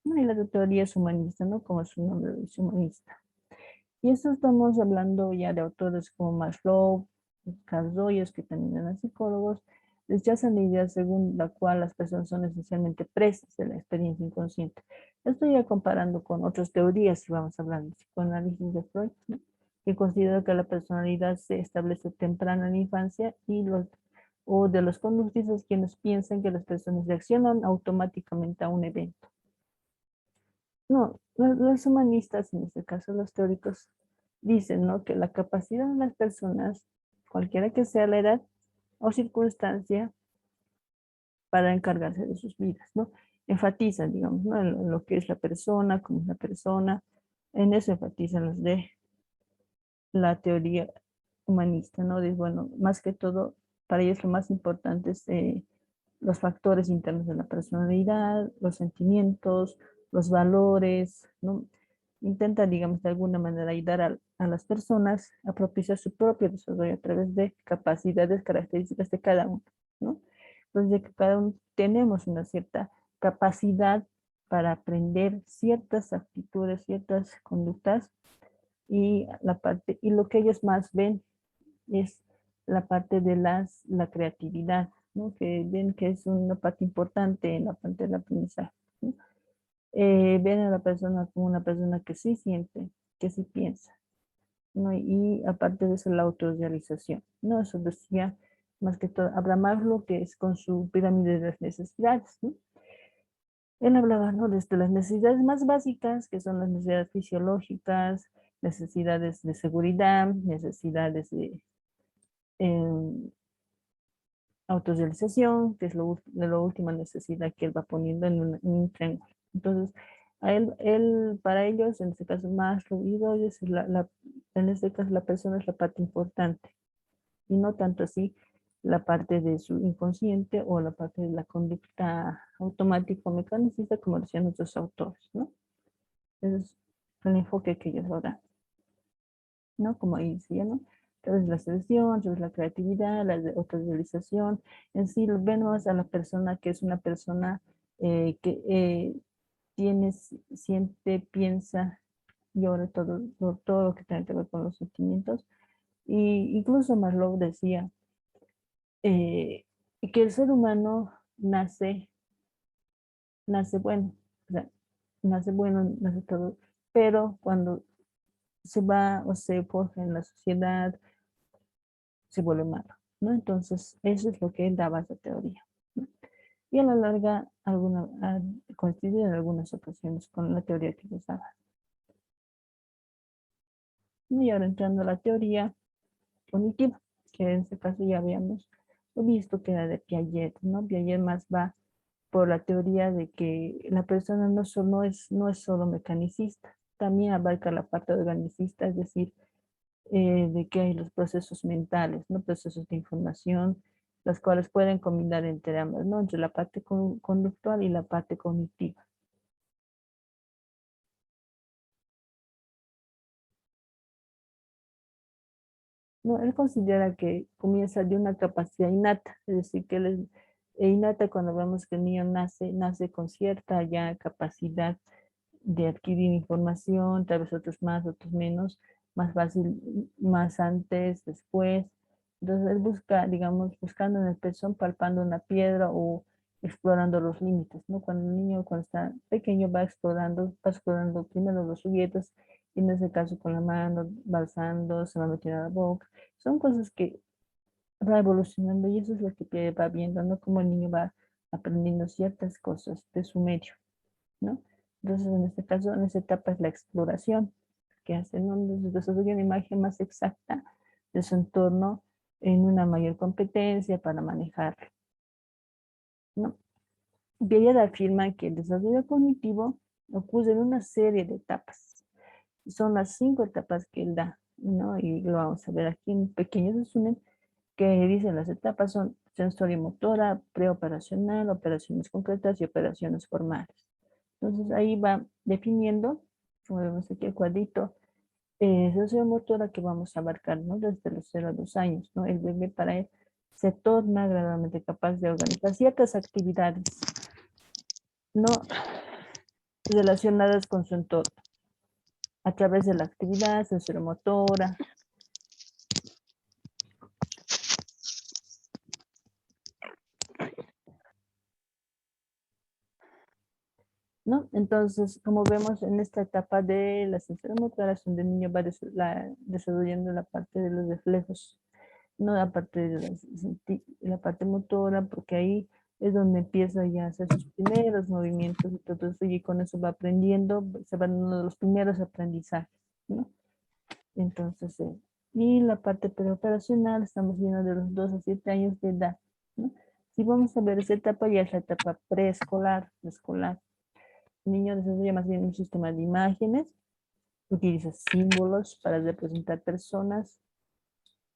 Speaker 1: ¿No? Y la teoría es humanista, ¿no? Como su nombre es humanista. Y esto estamos hablando ya de autores como Maslow, Carl Rogers, que también eran psicólogos, rechazan la idea según la cual las personas son esencialmente presas de la experiencia inconsciente. Estoy ya comparando con otras teorías, si vamos a hablar de psicoanálisis de Freud, ¿no? que considera que la personalidad se establece temprana en la infancia o de los conductistas quienes piensan que las personas reaccionan automáticamente a un evento. No, los humanistas, en este caso los teóricos, dicen, ¿no?, que la capacidad de las personas, cualquiera que sea la edad o circunstancia, para encargarse de sus vidas, ¿no? Enfatizan, digamos, ¿no?, en lo que es la persona, cómo es la persona. En eso enfatizan los de la teoría humanista, ¿no? De, bueno, más que todo, para ellos lo más importante es los factores internos de la personalidad, los sentimientos, los valores, ¿no? Intenta, digamos, de alguna manera ayudar a las personas a propiciar su propio desarrollo a través de capacidades, características de cada uno, ¿no? Entonces, de que cada uno tenemos una cierta capacidad para aprender ciertas actitudes, ciertas conductas, y lo que ellos más ven es la parte de la creatividad, ¿no?, que ven que es una parte importante en la parte del aprendizaje, ¿no? Ven a la persona como una persona que sí siente, que sí piensa, ¿no? Y aparte de eso, la autorrealización, ¿no? Eso decía más que todo Abraham Maslow, que es con su pirámide de las necesidades, ¿no? Él hablaba, ¿no?, desde las necesidades más básicas, que son las necesidades fisiológicas, necesidades de seguridad, necesidades de autorrealización, que es la última necesidad que él va poniendo en un triángulo. Entonces, para ellos, en este caso más ruido, en este caso la persona es la parte importante, y no tanto así la parte de su inconsciente o la parte de la conducta automática o mecanicista, como decían otros autores, ¿no? Ese es el enfoque que ellos dan, ¿no? Como ahí decía, ¿no? Entonces la selección, entonces la creatividad, la autorrealización. En sí vemos a la persona que es una persona que siente, piensa y ahora todo lo que tiene que ver con los sentimientos. Y incluso Maslow decía que el ser humano nace bueno, o sea, nace bueno, nace todo, pero cuando se va o se forja en la sociedad, se vuelve malo, ¿no? Entonces, eso es lo que él daba esa teoría, ¿no? Y a la larga, coincide en algunas ocasiones con la teoría que les daba. Y ahora entrando a la teoría cognitiva, que en este caso ya habíamos visto que era de Piaget, ¿no? Piaget más va por la teoría de que la persona no es solo mecanicista, también abarca la parte organicista, es decir, de que hay los procesos mentales, ¿no? Procesos de información, las cuales pueden combinar entre ambas, ¿no? Entre la parte conductual y la parte cognitiva. No, él considera que comienza de una capacidad innata, es decir, que innata cuando vemos que el niño nace con cierta ya capacidad de adquirir información, tal vez otros más, otros menos, más fácil, más antes, después. Entonces él busca, digamos, buscando en el pezón, palpando una piedra o explorando los límites, ¿no? Cuando el niño, cuando está pequeño, va explorando primero los juguetes, y en ese caso con la mano, va alzando, se va metiendo a la boca. Son cosas que va evolucionando, y eso es lo que va viendo, ¿no? Cómo el niño va aprendiendo ciertas cosas de su medio, ¿no? Entonces, en este caso, en esta etapa es la exploración que hace, ¿no? Desarrolla una imagen más exacta de su entorno en una mayor competencia para manejarlo, ¿no? Piaget afirma que el desarrollo cognitivo ocurre en una serie de etapas. Son las 5 etapas que él da, ¿no? Y lo vamos a ver aquí en pequeños resumen, que dicen las etapas son sensorio-motora, preoperacional, operaciones concretas y operaciones formales. Entonces ahí va definiendo, como vemos aquí el cuadrito, sensorio-motora que vamos a abarcar, ¿no? Desde los 0 a 2 años, ¿no? El bebé para él se torna gradualmente capaz de organizar ciertas actividades, ¿no?, relacionadas con su entorno, a través de la actividad sensorio-motora, ¿no? ¿no? Entonces, como vemos en esta etapa de la sensorio-motora, es donde el niño va desarrollando la parte de los reflejos, no la parte de la parte motora, porque ahí es donde empieza ya a hacer sus primeros movimientos y todo eso, y con eso va aprendiendo, se van uno de los primeros aprendizajes, ¿no? Entonces, y la parte preoperacional, estamos viendo de los 2 a 7 años de edad, ¿no? Si vamos a ver esa etapa, ya es la etapa preescolar, escolar. El niño desarrolla más bien un sistema de imágenes, utiliza símbolos para representar personas,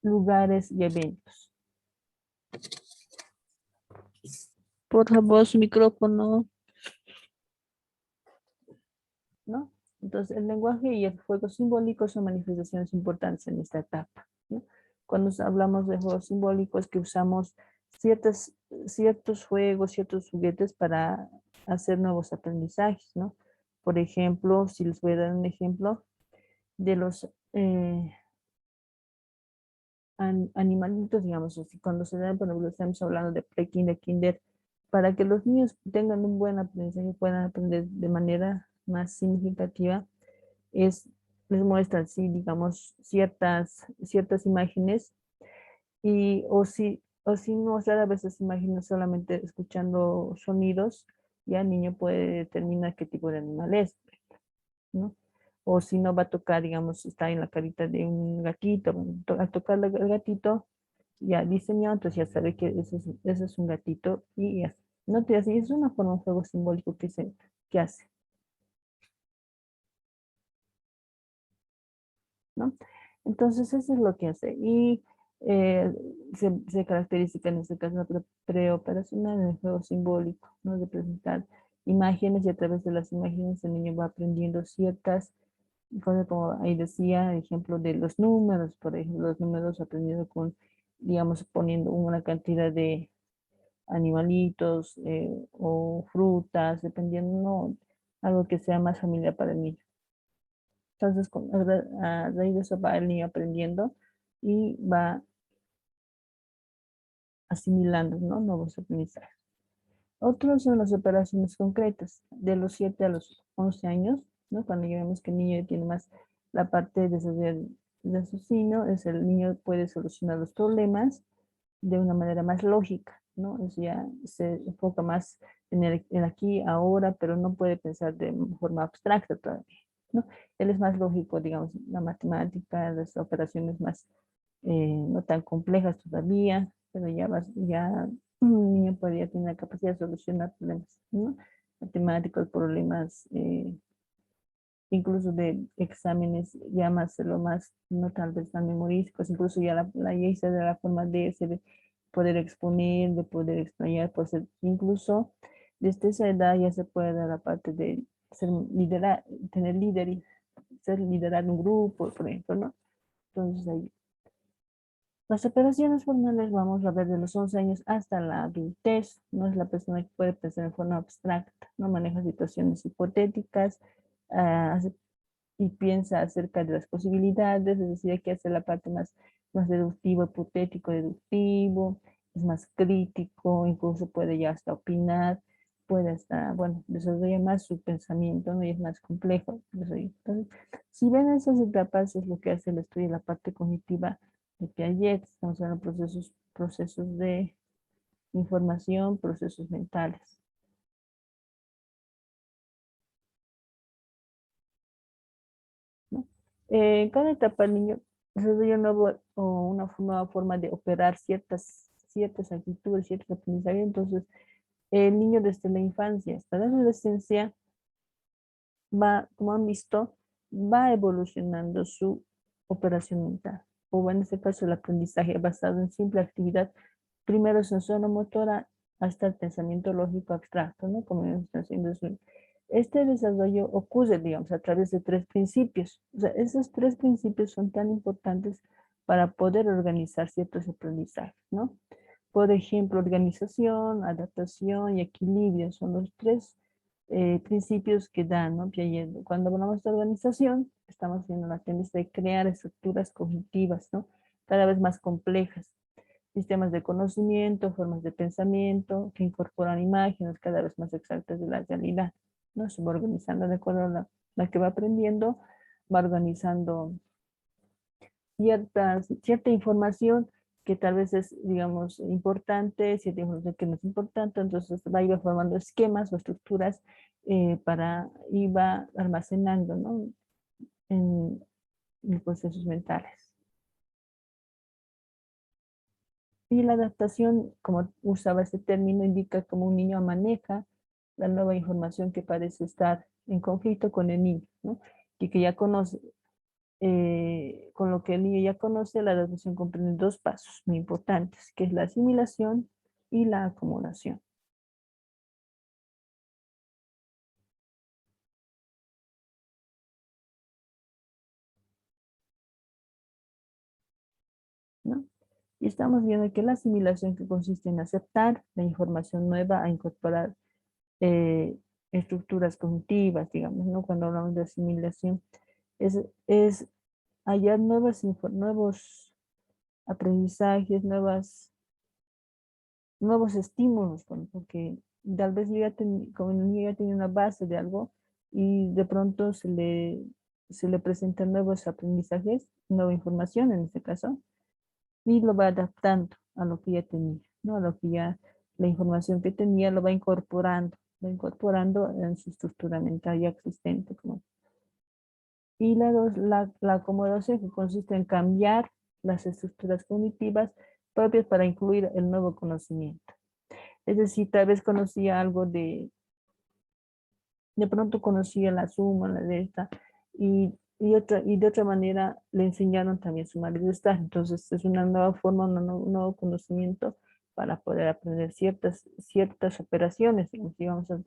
Speaker 1: lugares y eventos. Por favor, su micrófono, ¿no? Entonces, el lenguaje y el juego simbólico son manifestaciones importantes en esta etapa, ¿no? Cuando hablamos de juegos simbólicos, que usamos ciertos juegos, ciertos juguetes para hacer nuevos aprendizajes, ¿no? Por ejemplo, si les voy a dar un ejemplo de los animalitos, digamos así, cuando se dan, por ejemplo, estamos hablando de pre-kinder, kinder, para que los niños tengan un buen aprendizaje, puedan aprender de manera más significativa, les muestran, sí, digamos, ciertas imágenes, o si no mostrar a veces imágenes solamente escuchando sonidos, ya el niño puede determinar qué tipo de animal es, ¿no? O si no va a tocar, digamos, está en la carita de un gatito, al tocar el gatito, ya diseñado, entonces ya sabe que ese es un gatito y ya. No te hace, es una forma de juego simbólico que hace, ¿no? Entonces eso es lo que hace. Y se caracteriza en este caso la preoperacional en el juego simbólico, ¿no? De presentar imágenes y a través de las imágenes el niño va aprendiendo ciertas cosas, como ahí decía, ejemplo de los números, por ejemplo, los números aprendiendo con, digamos, poniendo una cantidad de animalitos o frutas, dependiendo, ¿no? Algo que sea más familiar para el niño. Entonces, a raíz de eso va el niño aprendiendo y va asimilando, ¿no? Nuevos aprendizajes. Otros son las operaciones concretas, de los 7 a los 11 años, ¿no? Cuando ya vemos que el niño tiene más la parte de raciocinio, es el niño puede solucionar los problemas de una manera más lógica, ¿no? Eso ya se enfoca más en el aquí, ahora, pero no puede pensar de forma abstracta todavía, ¿no? Él es más lógico, digamos, la matemática, las operaciones más, no tan complejas todavía, pero ya un niño podría tener la capacidad de solucionar problemas, ¿no? Matemáticos, problemas, incluso de exámenes, ya más, lo más, no tal vez tan memorísticos, incluso ya la IESA de la forma de poder exponer, de poder explayar, pues incluso desde esa edad ya se puede dar la parte de tener líder, liderar un grupo, por ejemplo, ¿no? Entonces ahí. Las operaciones formales vamos a ver de los 11 años hasta la adultez. No es la persona que puede pensar en forma abstracta, no maneja situaciones hipotéticas, y piensa acerca de las posibilidades, es decir, hay que hacer la parte más deductivo, hipotético, deductivo, es más crítico, incluso puede ya hasta opinar, puede hasta, bueno, desarrolla más su pensamiento, ¿no? Y es más complejo. Entonces, si ven esas etapas, es lo que hace el estudio de la parte cognitiva de Piaget, estamos hablando de procesos de información, procesos mentales. ¿No? En cada etapa el niño desarrolla una nueva forma de operar ciertas actitudes, ciertos aprendizajes. Entonces, el niño desde la infancia hasta la adolescencia va, como han visto, va evolucionando su operación mental. O en este caso, el aprendizaje basado en simple actividad, primero sensorio-motora hasta el pensamiento lógico abstracto, ¿no? Como está haciendo este desarrollo ocurre, digamos, a través de 3 principios. O sea, esos 3 principios son tan importantes para poder organizar ciertos aprendizajes, ¿no? Por ejemplo, organización, adaptación y equilibrio son los 3 principios que dan, ¿no? Piaget. Cuando hablamos de organización, estamos viendo la tendencia de crear estructuras cognitivas, ¿no? Cada vez más complejas. Sistemas de conocimiento, formas de pensamiento que incorporan imágenes cada vez más exactas de la realidad, ¿no? Se va organizando de acuerdo a la que va aprendiendo, va organizando cierta información que tal vez es, digamos, importante, cierta información que no es importante, entonces va a ir formando esquemas o estructuras y va almacenando, ¿no? En procesos mentales. Y la adaptación, como usaba este término, indica cómo un niño maneja la nueva información que parece estar en conflicto con el niño, ¿no? Y que ya conoce, con lo que el niño ya conoce, la adaptación comprende dos pasos muy importantes, que es la asimilación y la acomodación. ¿No? Y estamos viendo que la asimilación, que consiste en aceptar la información nueva a incorporar eh, estructuras cognitivas, digamos, ¿no? Cuando hablamos de asimilación, es hallar nuevos aprendizajes, nuevos estímulos, porque tal vez como el niño ya tiene una base de algo y de pronto se le presentan nuevos aprendizajes, nueva información en este caso, y lo va adaptando a lo que ya tenía, ¿no? A lo que ya, la información que tenía lo va incorporando en su estructura mental ya existente. Y la acomodación, que consiste en cambiar las estructuras cognitivas propias para incluir el nuevo conocimiento. Es decir, tal vez conocía algo de pronto conocía la suma, la de esta, y de otra manera le enseñaron también sumar y restar. Entonces es una nueva forma, un nuevo conocimiento para poder aprender ciertas operaciones, si vamos a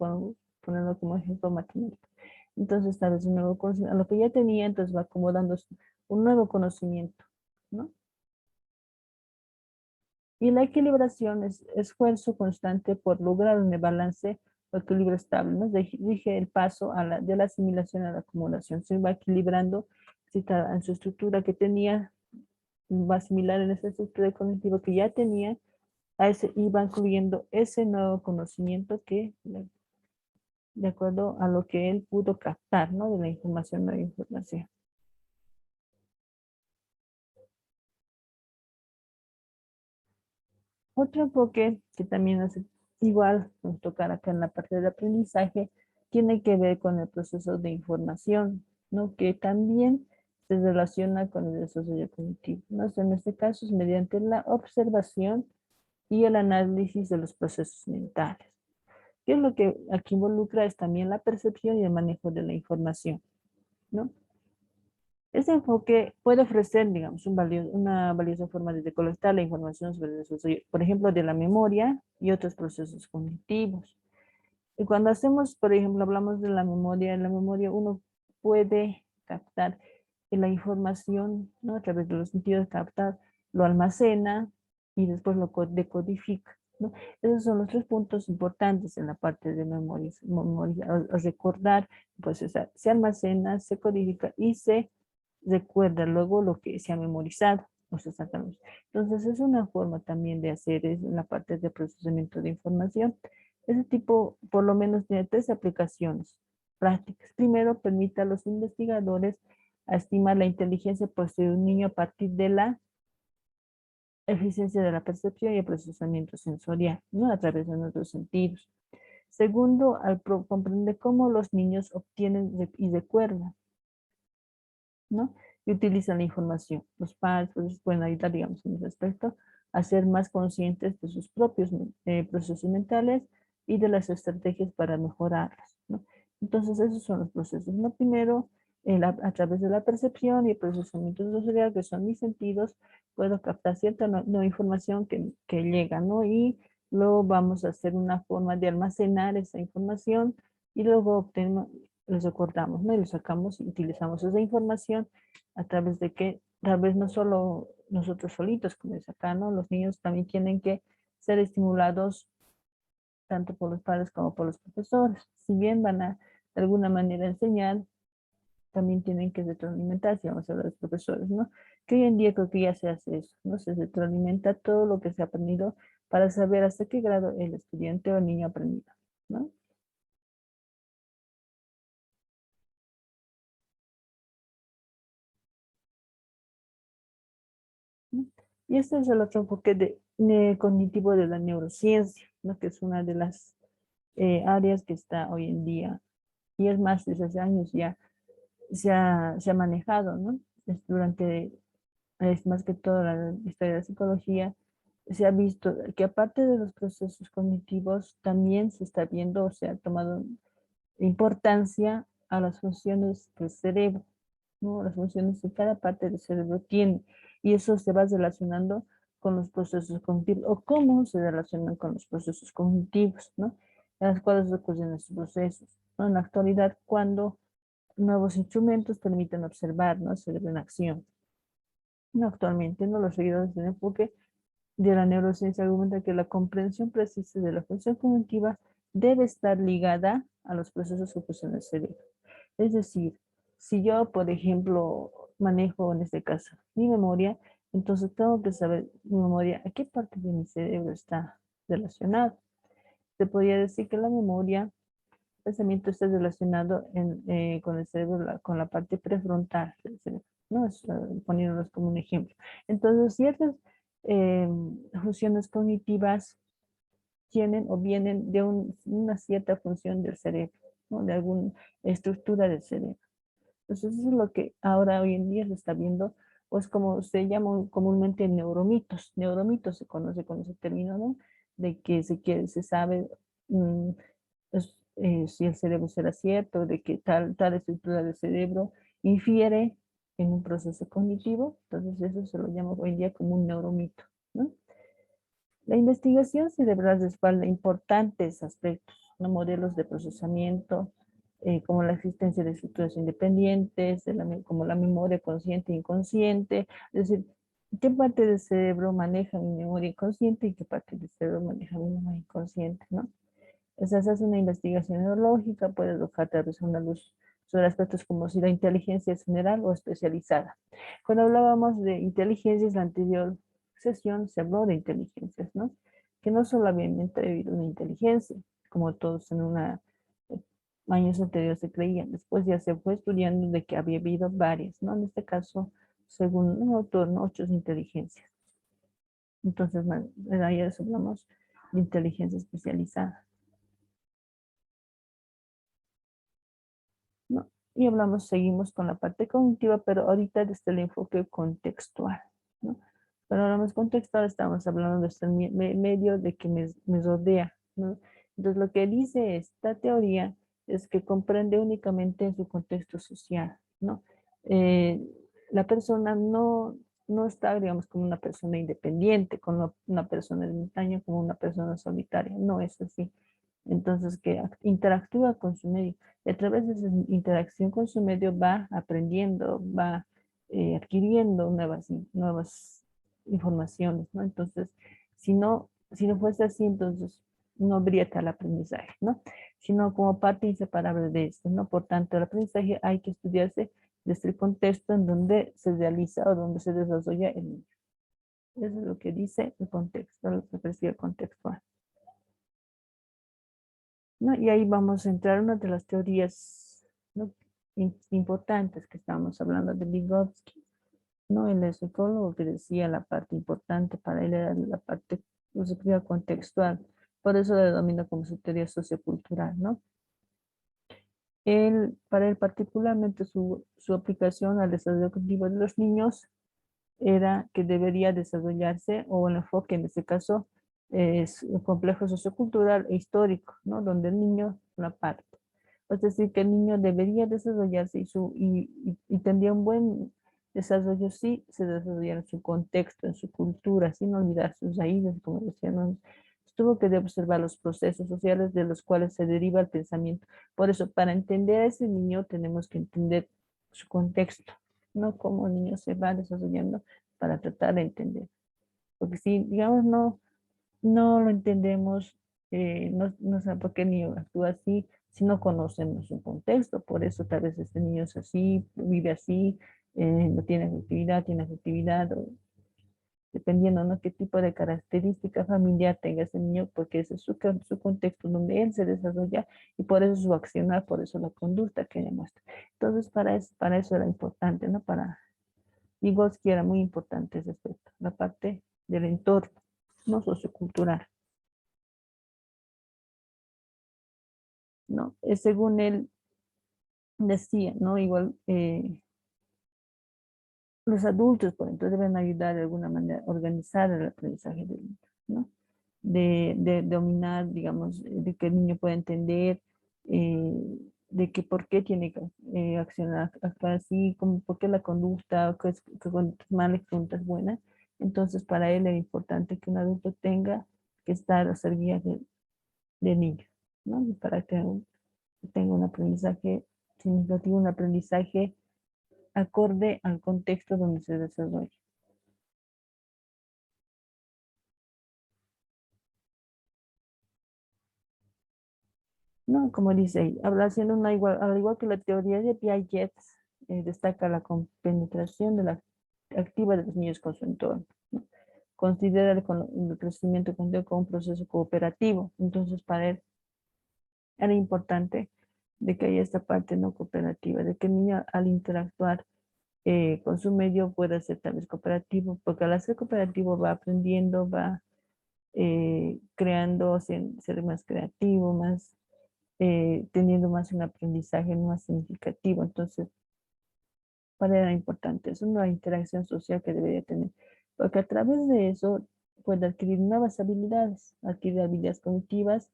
Speaker 1: ponerlo como ejemplo matemático. Entonces tal vez un nuevo conocimiento, a lo que ya tenía, entonces va acomodando un nuevo conocimiento, ¿no? Y la equilibración es esfuerzo constante por lograr un balance o equilibrio estable, ¿no? Dije el paso de la asimilación a la acumulación. Se va equilibrando si está en su estructura que tenía, va a asimilar en esa estructura cognitiva que ya tenía, y va incluyendo ese nuevo conocimiento de acuerdo a lo que él pudo captar, ¿no? De la información, nueva información. Otro enfoque que también es igual, nos tocar acá en la parte del aprendizaje, tiene que ver con el proceso de información, ¿no? Que también se relaciona con el desarrollo cognitivo, ¿no? En este caso es mediante la observación y el análisis de los procesos mentales. ¿Qué es lo que aquí involucra? Es también la percepción y el manejo de la información, ¿no? Este enfoque puede ofrecer, digamos, una valiosa forma de recolectar la información sobre el desarrollo, por ejemplo, de la memoria y otros procesos cognitivos. Y cuando hacemos, por ejemplo, hablamos de la memoria, en la memoria uno puede captar la información, ¿no? A través de los sentidos, captar, lo almacena y después lo decodifica, ¿no? Esos son los tres puntos importantes en la parte de memoria. Al recordar, pues se almacena, se codifica y se recuerda luego lo que se ha memorizado. Entonces es una forma también de hacer es la parte de procesamiento de información. Ese tipo por lo menos tiene tres aplicaciones prácticas. Primero, permite a los investigadores a estimar la inteligencia posee un niño a partir de la eficiencia de la percepción y el procesamiento sensorial, ¿no? A través de nuestros sentidos. Segundo, comprender cómo los niños obtienen y recuerdan, ¿no? Y utilizan la información. Los padres pues, pueden ayudar, digamos, en ese aspecto, a ser más conscientes de sus propios procesos mentales y de las estrategias para mejorarlos, ¿no? Entonces, esos son los procesos. ¿No? Primero, a través de la percepción y el procesamiento sensorial, que son mis sentidos, puedo captar cierta nueva información que llega, ¿no? Y luego vamos a hacer una forma de almacenar esa información y luego obtenemos, los recordamos, ¿no? Y lo sacamos y utilizamos esa información a través de que, tal vez no solo nosotros solitos, como es acá, ¿no? Los niños también tienen que ser estimulados tanto por los padres como por los profesores. Si bien van a de alguna manera enseñar, también tienen que retroalimentarse, vamos a hablar de los profesores, ¿no? Que hoy en día creo que ya se hace eso, ¿no? Se retroalimenta todo lo que se ha aprendido para saber hasta qué grado el estudiante o el niño ha aprendido, ¿no? ¿no? Y este es el otro enfoque cognitivo de la neurociencia, ¿no? Que es una de las áreas que está hoy en día, y es más, desde hace años ya se ha manejado, ¿no? Es más que todo la historia de la psicología, se ha visto que aparte de los procesos cognitivos, también se está viendo, o se ha tomado importancia a las funciones del cerebro, ¿no? Las funciones que cada parte del cerebro tiene. Y eso se va relacionando con los procesos cognitivos, o cómo se relacionan con los procesos cognitivos, ¿no? En las cuales ocurren estos procesos, ¿no? En la actualidad, cuando nuevos instrumentos permiten observar, ¿no? El cerebro en acción. No, actualmente, ¿no? Los seguidores del enfoque de la neurociencia argumentan que la comprensión precisa de la función cognitiva debe estar ligada a los procesos que ocurren en el cerebro. Es decir, si yo, por ejemplo, manejo en este caso mi memoria, entonces tengo que saber mi memoria, a qué parte de mi cerebro está relacionado. Se podría decir que la memoria, el pensamiento está relacionado con el cerebro, con la parte prefrontal del cerebro, ¿no? Poniéndolos como un ejemplo. Entonces, ciertas funciones cognitivas tienen o vienen de una cierta función del cerebro, ¿no? De alguna estructura del cerebro. Entonces, eso es lo que ahora hoy en día se está viendo, pues como se llama comúnmente neuromitos. Neuromitos se conoce con ese término, ¿no? De que se sabe mm, si el cerebro será cierto, de que tal estructura del cerebro infiere en un proceso cognitivo. Entonces, eso se lo llama hoy en día como un neuromito, ¿no? La investigación cerebral respalda importantes aspectos, ¿no? Modelos de procesamiento, como la existencia de estructuras independientes, como la memoria consciente e inconsciente, es decir, qué parte del cerebro maneja mi memoria consciente y qué parte del cerebro maneja mi memoria inconsciente, ¿no? Esa es una investigación neurológica, puede arrojarte una luz sobre aspectos como si la inteligencia es general o especializada. Cuando hablábamos de inteligencias, la anterior sesión se habló de inteligencias, ¿no? Que no solamente ha habido una inteligencia, como todos años anteriores se creían. Después ya se fue estudiando de que había habido varias, ¿no? En este caso, según un autor, ¿no? 8 inteligencias. Entonces, ahí hablamos de inteligencia especializada, ¿no? Y seguimos con la parte cognitiva, pero ahorita desde el enfoque contextual, ¿no? Cuando hablamos contextual, estamos hablando de este medio de que me rodea, ¿no? Entonces, lo que dice esta teoría es que comprende únicamente en su contexto social, ¿no? Eh, la persona no está, digamos, como una persona independiente, como una persona ermitaña, como una persona solitaria, no es así. Entonces, que interactúa con su medio. Y a través de esa interacción con su medio va aprendiendo, va adquiriendo nuevas informaciones, ¿no? Entonces, si no fuese así, entonces no habría tal aprendizaje, ¿no? Sino como parte inseparable de esto, ¿no? Por tanto, el aprendizaje hay que estudiarse desde el contexto en donde se realiza o donde se desarrolla el niño. Eso es lo que dice el contexto, lo que percibe contextual, ¿no? Y ahí vamos a entrar en una de las teorías, ¿no? Importantes que estábamos hablando de Vygotsky, ¿no? El psicólogo que decía la parte importante para él era la parte contextual. Por eso lo denomina como su teoría sociocultural, ¿no? Para él particularmente su aplicación al desarrollo cognitivo de los niños era que debería desarrollarse, o el enfoque en este caso es un complejo sociocultural e histórico, ¿no? Donde el niño es una parte. Es decir, que el niño debería desarrollarse y tendría un buen desarrollo si se desarrollara en su contexto, en su cultura, sin olvidar sus raíces, como decíamos. Tuvo que observar los procesos sociales de los cuales se deriva el pensamiento. Por eso, para entender a ese niño tenemos que entender su contexto, no cómo el niño se va desarrollando para tratar de entender. Porque si, digamos, no lo entendemos, no sabe por qué el niño actúa así, si no conocemos su contexto. Por eso tal vez este niño es así, vive así, no tiene afectividad, o dependiendo, ¿no? Qué tipo de característica familiar tenga ese niño, porque ese es su contexto donde él se desarrolla, y por eso su accionar, por eso la conducta que demuestra. Entonces, para eso era importante, ¿no? Para Vygotsky era muy importante ese aspecto, la parte del entorno, no sociocultural. ¿No? Según él decía, ¿no? Igual los adultos, por ejemplo, deben ayudar de alguna manera a organizar el aprendizaje del niño, ¿no? De dominar, digamos, de que el niño pueda entender, de que por qué tiene que accionar, actuar así, como por qué la conducta, qué conducta es mala y qué conducta es buena. Entonces, para él era importante que un adulto tenga que estar a ser guía del niño, ¿no? Y para que tenga un aprendizaje significativo, un aprendizaje acorde al contexto donde se desarrolla. No, como dice ahí, habla haciendo una igual, al igual que la teoría de Piaget, destaca la compenetración de la activa de los niños con su entorno, ¿no? Considera el crecimiento como un proceso cooperativo. Entonces, para él era importante de que haya esta parte no cooperativa, de que el niño al interactuar con su medio pueda ser tal vez cooperativo, porque al ser cooperativo va aprendiendo, va creando, ser más creativo, más teniendo más un aprendizaje más significativo. Entonces, para él era importante, es una interacción social que debería tener, porque a través de eso puede adquirir nuevas habilidades, adquirir habilidades cognitivas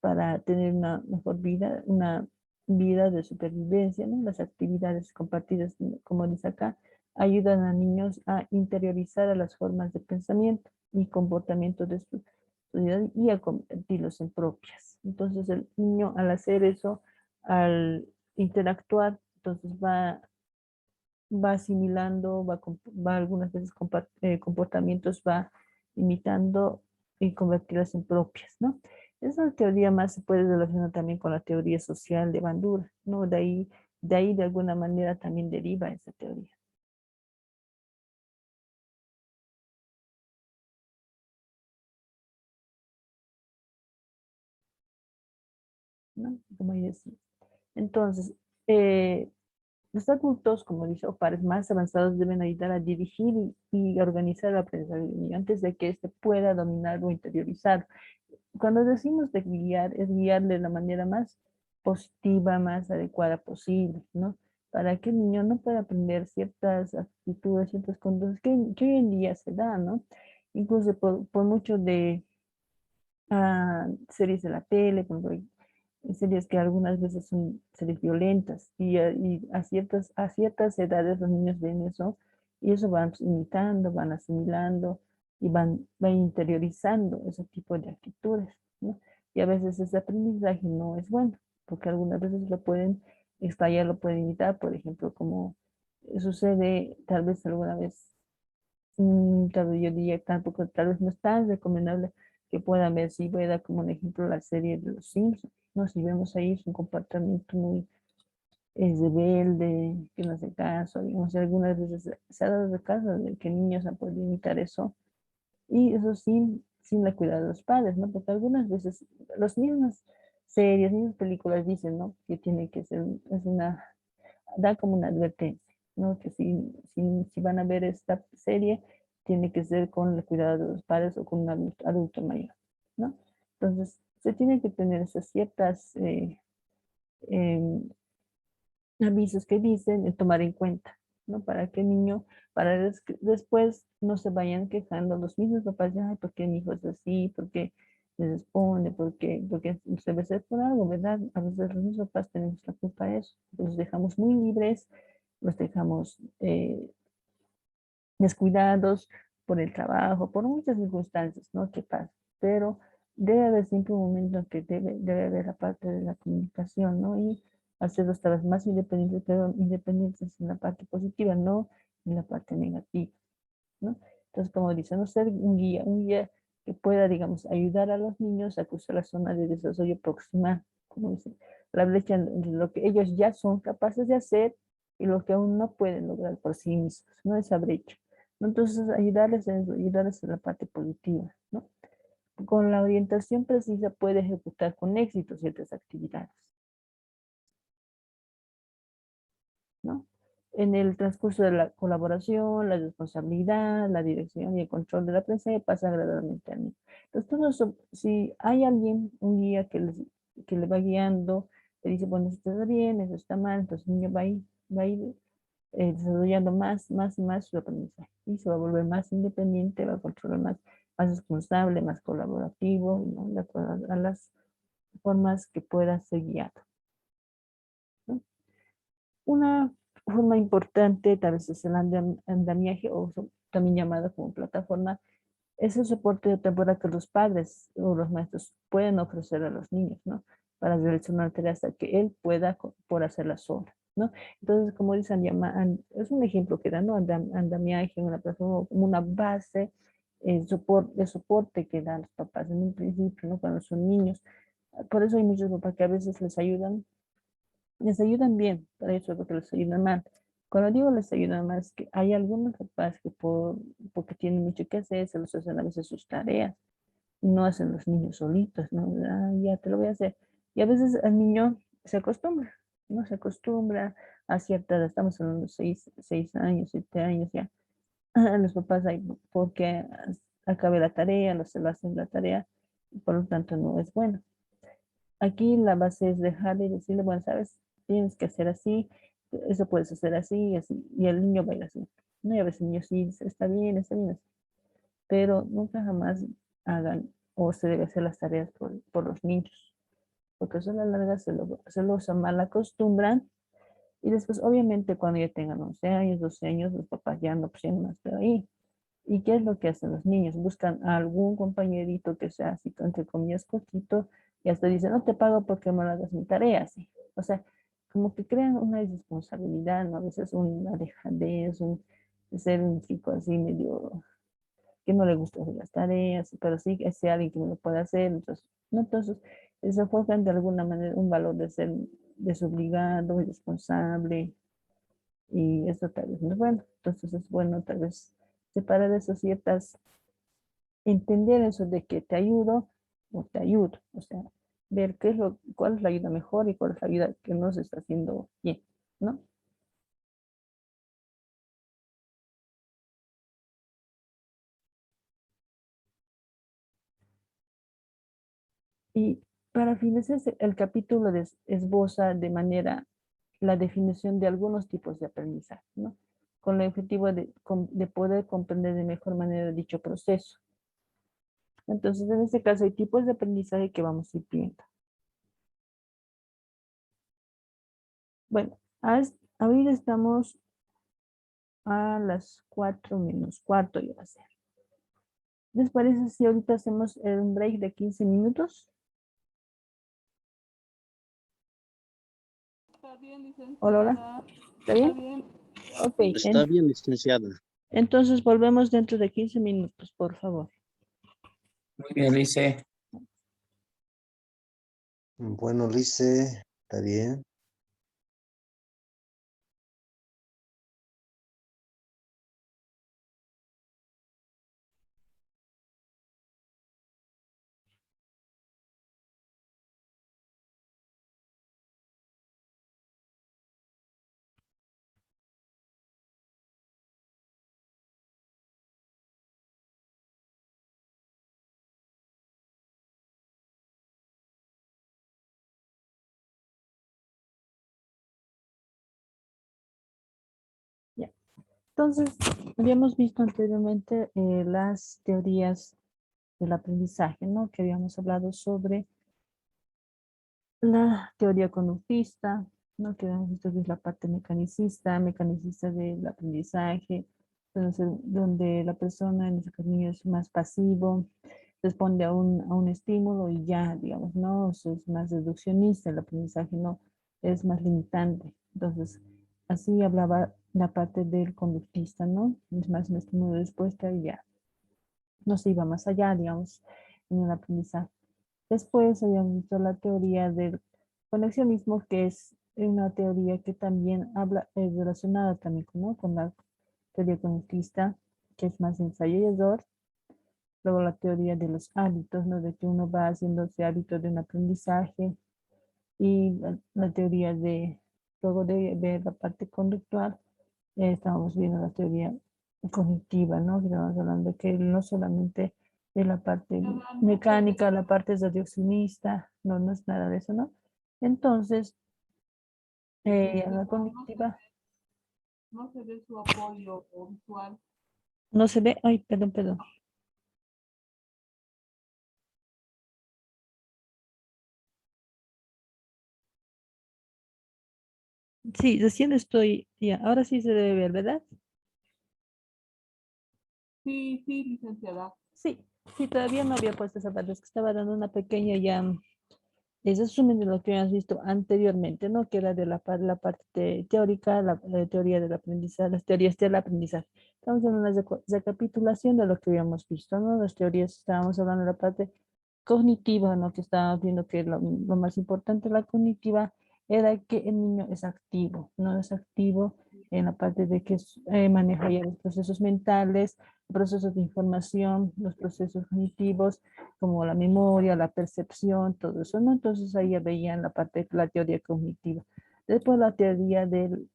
Speaker 1: para tener una mejor vida, una vida de supervivencia, ¿no? Las actividades compartidas, como dice acá, ayudan a niños a interiorizar a las formas de pensamiento y comportamiento de su sociedad y a convertirlos en propias. Entonces el niño al hacer eso, al interactuar, entonces va asimilando, va algunas veces comportamientos, va imitando y convertirlas en propias, ¿no? Esa teoría más se puede relacionar también con la teoría social de Bandura, ¿no? De ahí de alguna manera también deriva esa teoría. ¿No? Como yo decía. Entonces, los adultos, como dice, o pares más avanzados deben ayudar a dirigir y organizar el aprendizaje del niño antes de que éste pueda dominar o interiorizar. Cuando decimos de guiar, es guiarle de la manera más positiva, más adecuada posible, ¿no? Para que el niño no pueda aprender ciertas actitudes, ciertas conductas que hoy en día se dan, ¿no? Incluso por mucho de series de la tele, por ejemplo, series que algunas veces son series violentas y a ciertas edades los niños ven eso y eso van imitando, van asimilando y van interiorizando ese tipo de actitudes, ¿no? Y a veces ese aprendizaje no es bueno, porque algunas veces lo pueden estallar, lo pueden imitar, por ejemplo, como sucede tal vez alguna vez, tal vez yo diría tampoco, tal vez no es tan recomendable que puedan ver, si voy a dar como un ejemplo la serie de Los Simpsons, ¿no? Si vemos ahí es un comportamiento muy rebelde, que no hace caso, digamos, algunas veces se ha dado el caso de que niños han podido imitar eso, y eso sin la cuidado de los padres, ¿no? Porque algunas veces las mismas series, mismas películas dicen, ¿no? Que tiene que ser, da como una advertencia, ¿no? Que si van a ver esta serie, tiene que ser con el cuidado de los padres o con un adulto mayor, ¿no? Entonces, se tienen que tener esas ciertas em, avisos que dicen, tomar en cuenta, ¿no? Para que el niño, después no se vayan quejando los mismos papás, de, ay, ¿por qué mi hijo es así? ¿Por qué se responde? Porque debe ser por algo, ¿verdad? A veces los mismos papás tenemos la culpa de eso. Los dejamos muy libres, los dejamos descuidados por el trabajo, por muchas circunstancias, ¿no? Que pasa. Pero debe haber siempre un momento en que debe haber la parte de la comunicación, ¿no? Y hacerlos tal vez más independientes, pero independientes en la parte positiva, no en la parte negativa, ¿no? Entonces, como dice, no ser un guía que pueda, digamos, ayudar a los niños a cruzar la zona de desarrollo proximal, como dice, la brecha entre lo que ellos ya son capaces de hacer y lo que aún no pueden lograr por sí mismos, ¿no? Esa brecha, ¿no? Entonces, ayudarles en la parte positiva, ¿no? Con la orientación precisa puede ejecutar con éxito ciertas actividades, ¿no? En el transcurso de la colaboración, la responsabilidad, la dirección y el control de la aprendizaje pasa gradualmente al niño. Entonces, todo eso, si hay alguien, un guía que le va guiando, le dice, bueno, esto está bien, eso está mal, entonces el niño va a ir desarrollando más y más su aprendizaje y se va a volver más independiente, va a controlar más responsable, más colaborativo, ¿no? De acuerdo a las formas que pueda ser guiado, ¿no? Una forma importante, tal vez es el andamiaje o también llamado como plataforma, es el soporte temporal que los padres o los maestros pueden ofrecer a los niños, ¿no? Para realizar una tarea hasta que él pueda por hacerla sola, ¿no? Entonces, como dicen, es un ejemplo que da, ¿no? Andamiaje, una plataforma, como una base de soporte que dan los papás en un principio, ¿no? Cuando son niños. Por eso hay muchos papás que a veces les ayudan bien, para eso es lo que les ayudan mal. Cuando digo les ayudan mal, es que hay algunos papás que porque tienen mucho que hacer, se los hacen a veces sus tareas, y no hacen los niños solitos, ¿no? Ah, ya te lo voy a hacer. Y a veces el niño se acostumbra, ¿no? Se acostumbra a cierta edad, estamos hablando de 6 años, 7 años ya. Los papás hay, porque acabe la tarea, se lo hacen la tarea, por lo tanto no es bueno. Aquí la base es dejarle y decirle, bueno, sabes, tienes que hacer así, eso puedes hacer así y así, y el niño va a ir así. No, y a veces el niño sí dice, está bien, así, pero nunca jamás hagan o se debe hacer las tareas por los niños, porque eso a la larga se los mal acostumbran y después obviamente cuando ya tengan 11 años, 12 años, los papás ya no pusieron más pero ahí. ¿Y qué es lo que hacen los niños? Buscan a algún compañerito que sea así, entre comillas, coquito, y hasta dicen, no te pago porque me lo hagas mi tarea, así. O sea, como que crean una irresponsabilidad, ¿no? A veces una dejadez, ser un chico así medio que no le gusta hacer las tareas, pero sí que sea alguien que no lo puede hacer, entonces, ¿no? Entonces, se enfocan de alguna manera un valor de ser desobligado, irresponsable, y eso tal vez no es bueno. Entonces es bueno tal vez separar esas ciertas, entender eso de que te ayudo o te ayudo, o sea, ver cuál es la ayuda mejor y cuál es la ayuda que no se está haciendo bien, ¿no? Y para finalizar, el capítulo esboza de manera la definición de algunos tipos de aprendizaje, ¿no? Con el objetivo de poder comprender de mejor manera dicho proceso. Entonces, en este caso hay tipos de aprendizaje que vamos a ir viendo. Bueno, ahorita estamos a las 4 menos cuarto ya va a ser. ¿Les parece si ahorita hacemos un break de 15 minutos?
Speaker 4: Está bien, licenciada.
Speaker 1: Hola, hola. ¿Está bien?
Speaker 4: Está bien.
Speaker 1: Ok,
Speaker 5: Está bien, licenciada.
Speaker 1: entonces volvemos dentro de 15 minutos, por favor.
Speaker 6: Muy bien, Lice.
Speaker 5: Bueno, Lice, está bien.
Speaker 1: Ya. Entonces, habíamos visto anteriormente las teorías del aprendizaje, ¿no? Que habíamos hablado sobre la teoría conductista, ¿no? Que habíamos visto que es la parte mecanicista del aprendizaje, entonces, donde la persona en ese camino es más pasivo, responde a un estímulo y ya, digamos, ¿no? Eso es más reduccionista, el aprendizaje no es más limitante. Entonces, así hablaba la parte del conductista, ¿no? Es más un estímulo de respuesta y ya no se iba más allá, digamos, en el aprendizaje. Después habíamos visto la teoría del conexionismo, que es una teoría que también habla, relacionada también ¿no? con la teoría conductista, que es más ensayo y error. Luego la teoría de los hábitos, ¿no? De que uno va haciéndose hábito de un aprendizaje. Y la teoría luego de ver la parte conductual, Estamos viendo la teoría cognitiva, ¿no? Que estamos hablando de que no solamente de la parte mecánica, la parte reduccionista, no, no es nada de eso, ¿no? Entonces, la cognitiva
Speaker 4: No se ve su apoyo visual.
Speaker 1: no se ve, ay, perdón, perdón. Sí, recién estoy, ya, ahora sí se debe ver, ¿verdad?
Speaker 4: Sí, sí, licenciada.
Speaker 1: Sí, sí, todavía no había puesto esa parte, es que estaba dando una pequeña ya, es resumen de lo que habíamos visto anteriormente, ¿no? Que era de la parte teórica, la teoría del aprendizaje, las teorías del aprendizaje. Estamos en una recapitulación de lo que habíamos visto, ¿no? Las teorías, estábamos hablando de la parte cognitiva, ¿no? Que estábamos viendo que lo más importante de la cognitiva era que el niño es activo, ¿no? Es activo en la parte de que maneja ya los procesos mentales, procesos de información, los procesos cognitivos, como la memoria, la percepción, todo eso, ¿no? Entonces ahí ya veían la parte de la teoría cognitiva. Después la teoría del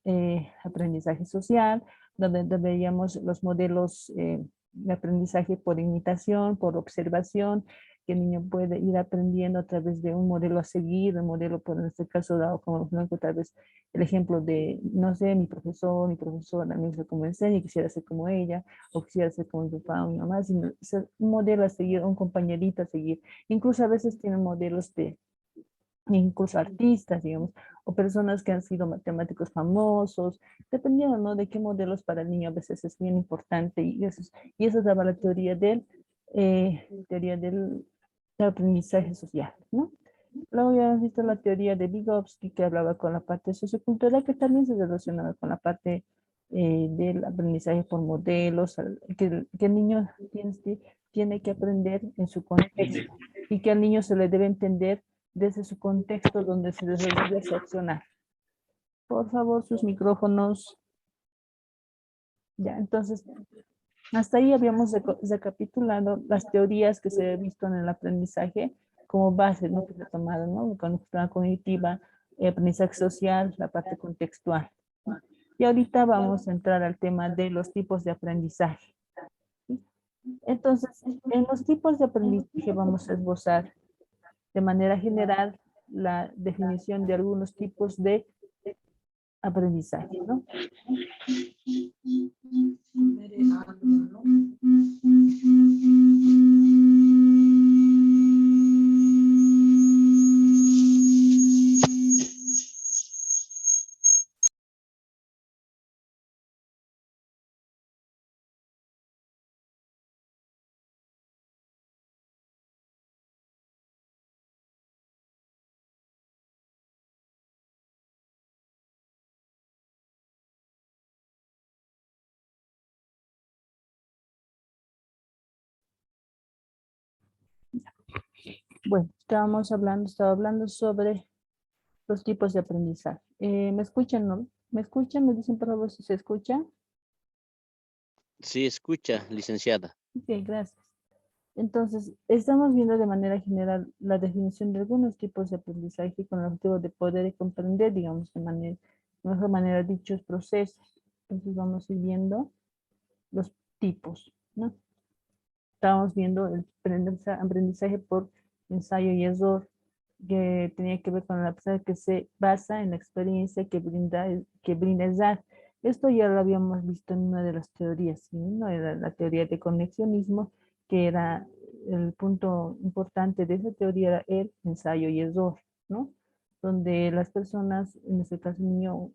Speaker 1: aprendizaje social, donde veíamos los modelos de aprendizaje por imitación, por observación, que el niño puede ir aprendiendo a través de un modelo a seguir, un modelo, por en este caso, dado como tal vez el ejemplo de, no sé, mi profesora me hizo como enseña y quisiera ser como ella, o quisiera ser como mi papá o mi mamá, sino ser un modelo a seguir, un compañerito a seguir. Incluso a veces tienen modelos de, incluso artistas, digamos, o personas que han sido matemáticos famosos, dependiendo, ¿no? De qué modelos para el niño a veces es bien importante y eso daba la teoría del aprendizaje social, ¿no? Luego ya hemos visto la teoría de Vygotsky que hablaba con la parte sociocultural que también se relacionaba con la parte del aprendizaje por modelos, que el niño tiene que aprender en su contexto y que al niño se le debe entender desde su contexto donde se desarrolla su accionar. Por favor, sus micrófonos. Ya, entonces, hasta ahí habíamos recapitulado las teorías que se han visto en el aprendizaje como base, ¿no? Que se ha tomado, ¿no? Conducta cognitiva, aprendizaje social, la parte contextual. Y ahorita vamos a entrar al tema de los tipos de aprendizaje. Entonces, en los tipos de aprendizaje vamos a esbozar de manera general la definición de algunos tipos de aprendizaje, ¿no? Bueno, estaba hablando sobre los tipos de aprendizaje. ¿Me escuchan, no? ¿Me escuchan? ¿Me dicen por favor si se escucha?
Speaker 5: Sí, escucha, licenciada.
Speaker 1: Ok, gracias. Entonces, estamos viendo de manera general la definición de algunos tipos de aprendizaje con el objetivo de poder comprender, digamos, de mejor manera dichos procesos. Entonces, vamos a ir viendo los tipos, ¿no? Estábamos viendo el aprendizaje por ensayo y error, que tenía que ver con el aprendizaje que se basa en la experiencia que brinda el edad. Esto ya lo habíamos visto en una de las teorías, ¿sí? ¿No? Era la teoría de conexionismo, que era el punto importante de esa teoría, era el ensayo y error, ¿no? Donde las personas, en este caso el niño,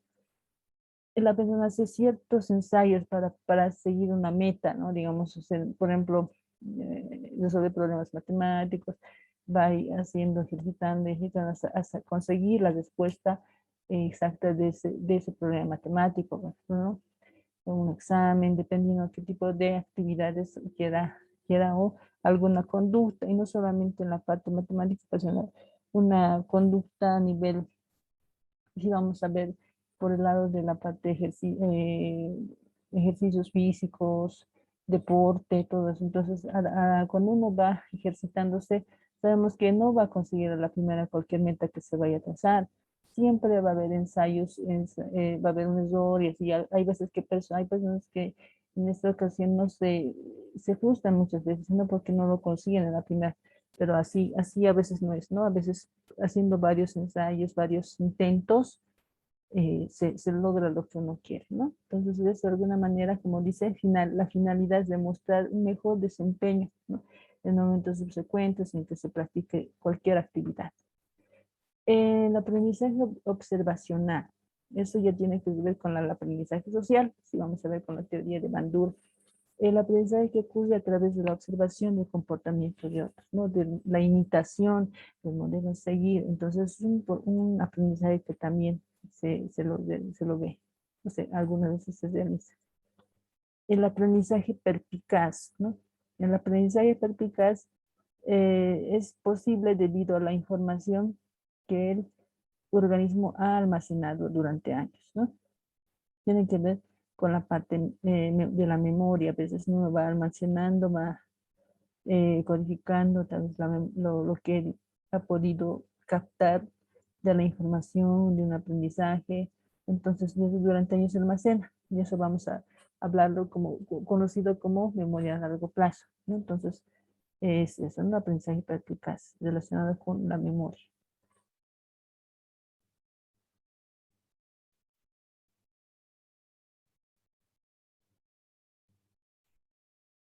Speaker 1: la persona hace ciertos ensayos para seguir una meta, ¿no? Digamos, por ejemplo, resolver problemas matemáticos, va haciendo, ejercitando hasta conseguir la respuesta exacta de ese problema matemático, ¿no? Un examen, dependiendo de qué tipo de actividades quiera o alguna conducta, y no solamente en la parte matemática, sino una conducta a nivel, si vamos a ver por el lado de la parte de ejercicios físicos, deporte, todo eso. Entonces, cuando uno va ejercitándose, sabemos que no va a conseguir a la primera cualquier meta que se vaya a trazar, siempre va a haber ensayos, va a haber un error y así. Hay veces que hay personas que en esta ocasión no se frustran muchas veces, no porque no lo consiguen en la primera, pero así a veces no es, ¿no? A veces haciendo varios ensayos, varios intentos, se logra lo que uno quiere, ¿no? Entonces, de alguna manera, como dice, la finalidad es demostrar un mejor desempeño, ¿no? En momentos subsecuentes en que se practique cualquier actividad. El aprendizaje observacional, eso ya tiene que ver con el aprendizaje social, si vamos a ver con la teoría de Bandura. El aprendizaje que ocurre a través de la observación del comportamiento de otros, ¿no? De la imitación, del modelo a seguir. Entonces, es un aprendizaje que también se lo ve. No sé, algunas veces se realiza. El aprendizaje perspicaz, ¿no? El aprendizaje perspicaz es posible debido a la información que el organismo ha almacenado durante años, ¿no? Tiene que ver con la parte de la memoria. A veces uno va almacenando, va codificando tal vez lo que él ha podido captar de la información, de un aprendizaje. Entonces, durante años se almacena. Y eso vamos a hablarlo como conocido como memoria a largo plazo, ¿no? Entonces, es un aprendizaje perspicaz relacionado con la memoria.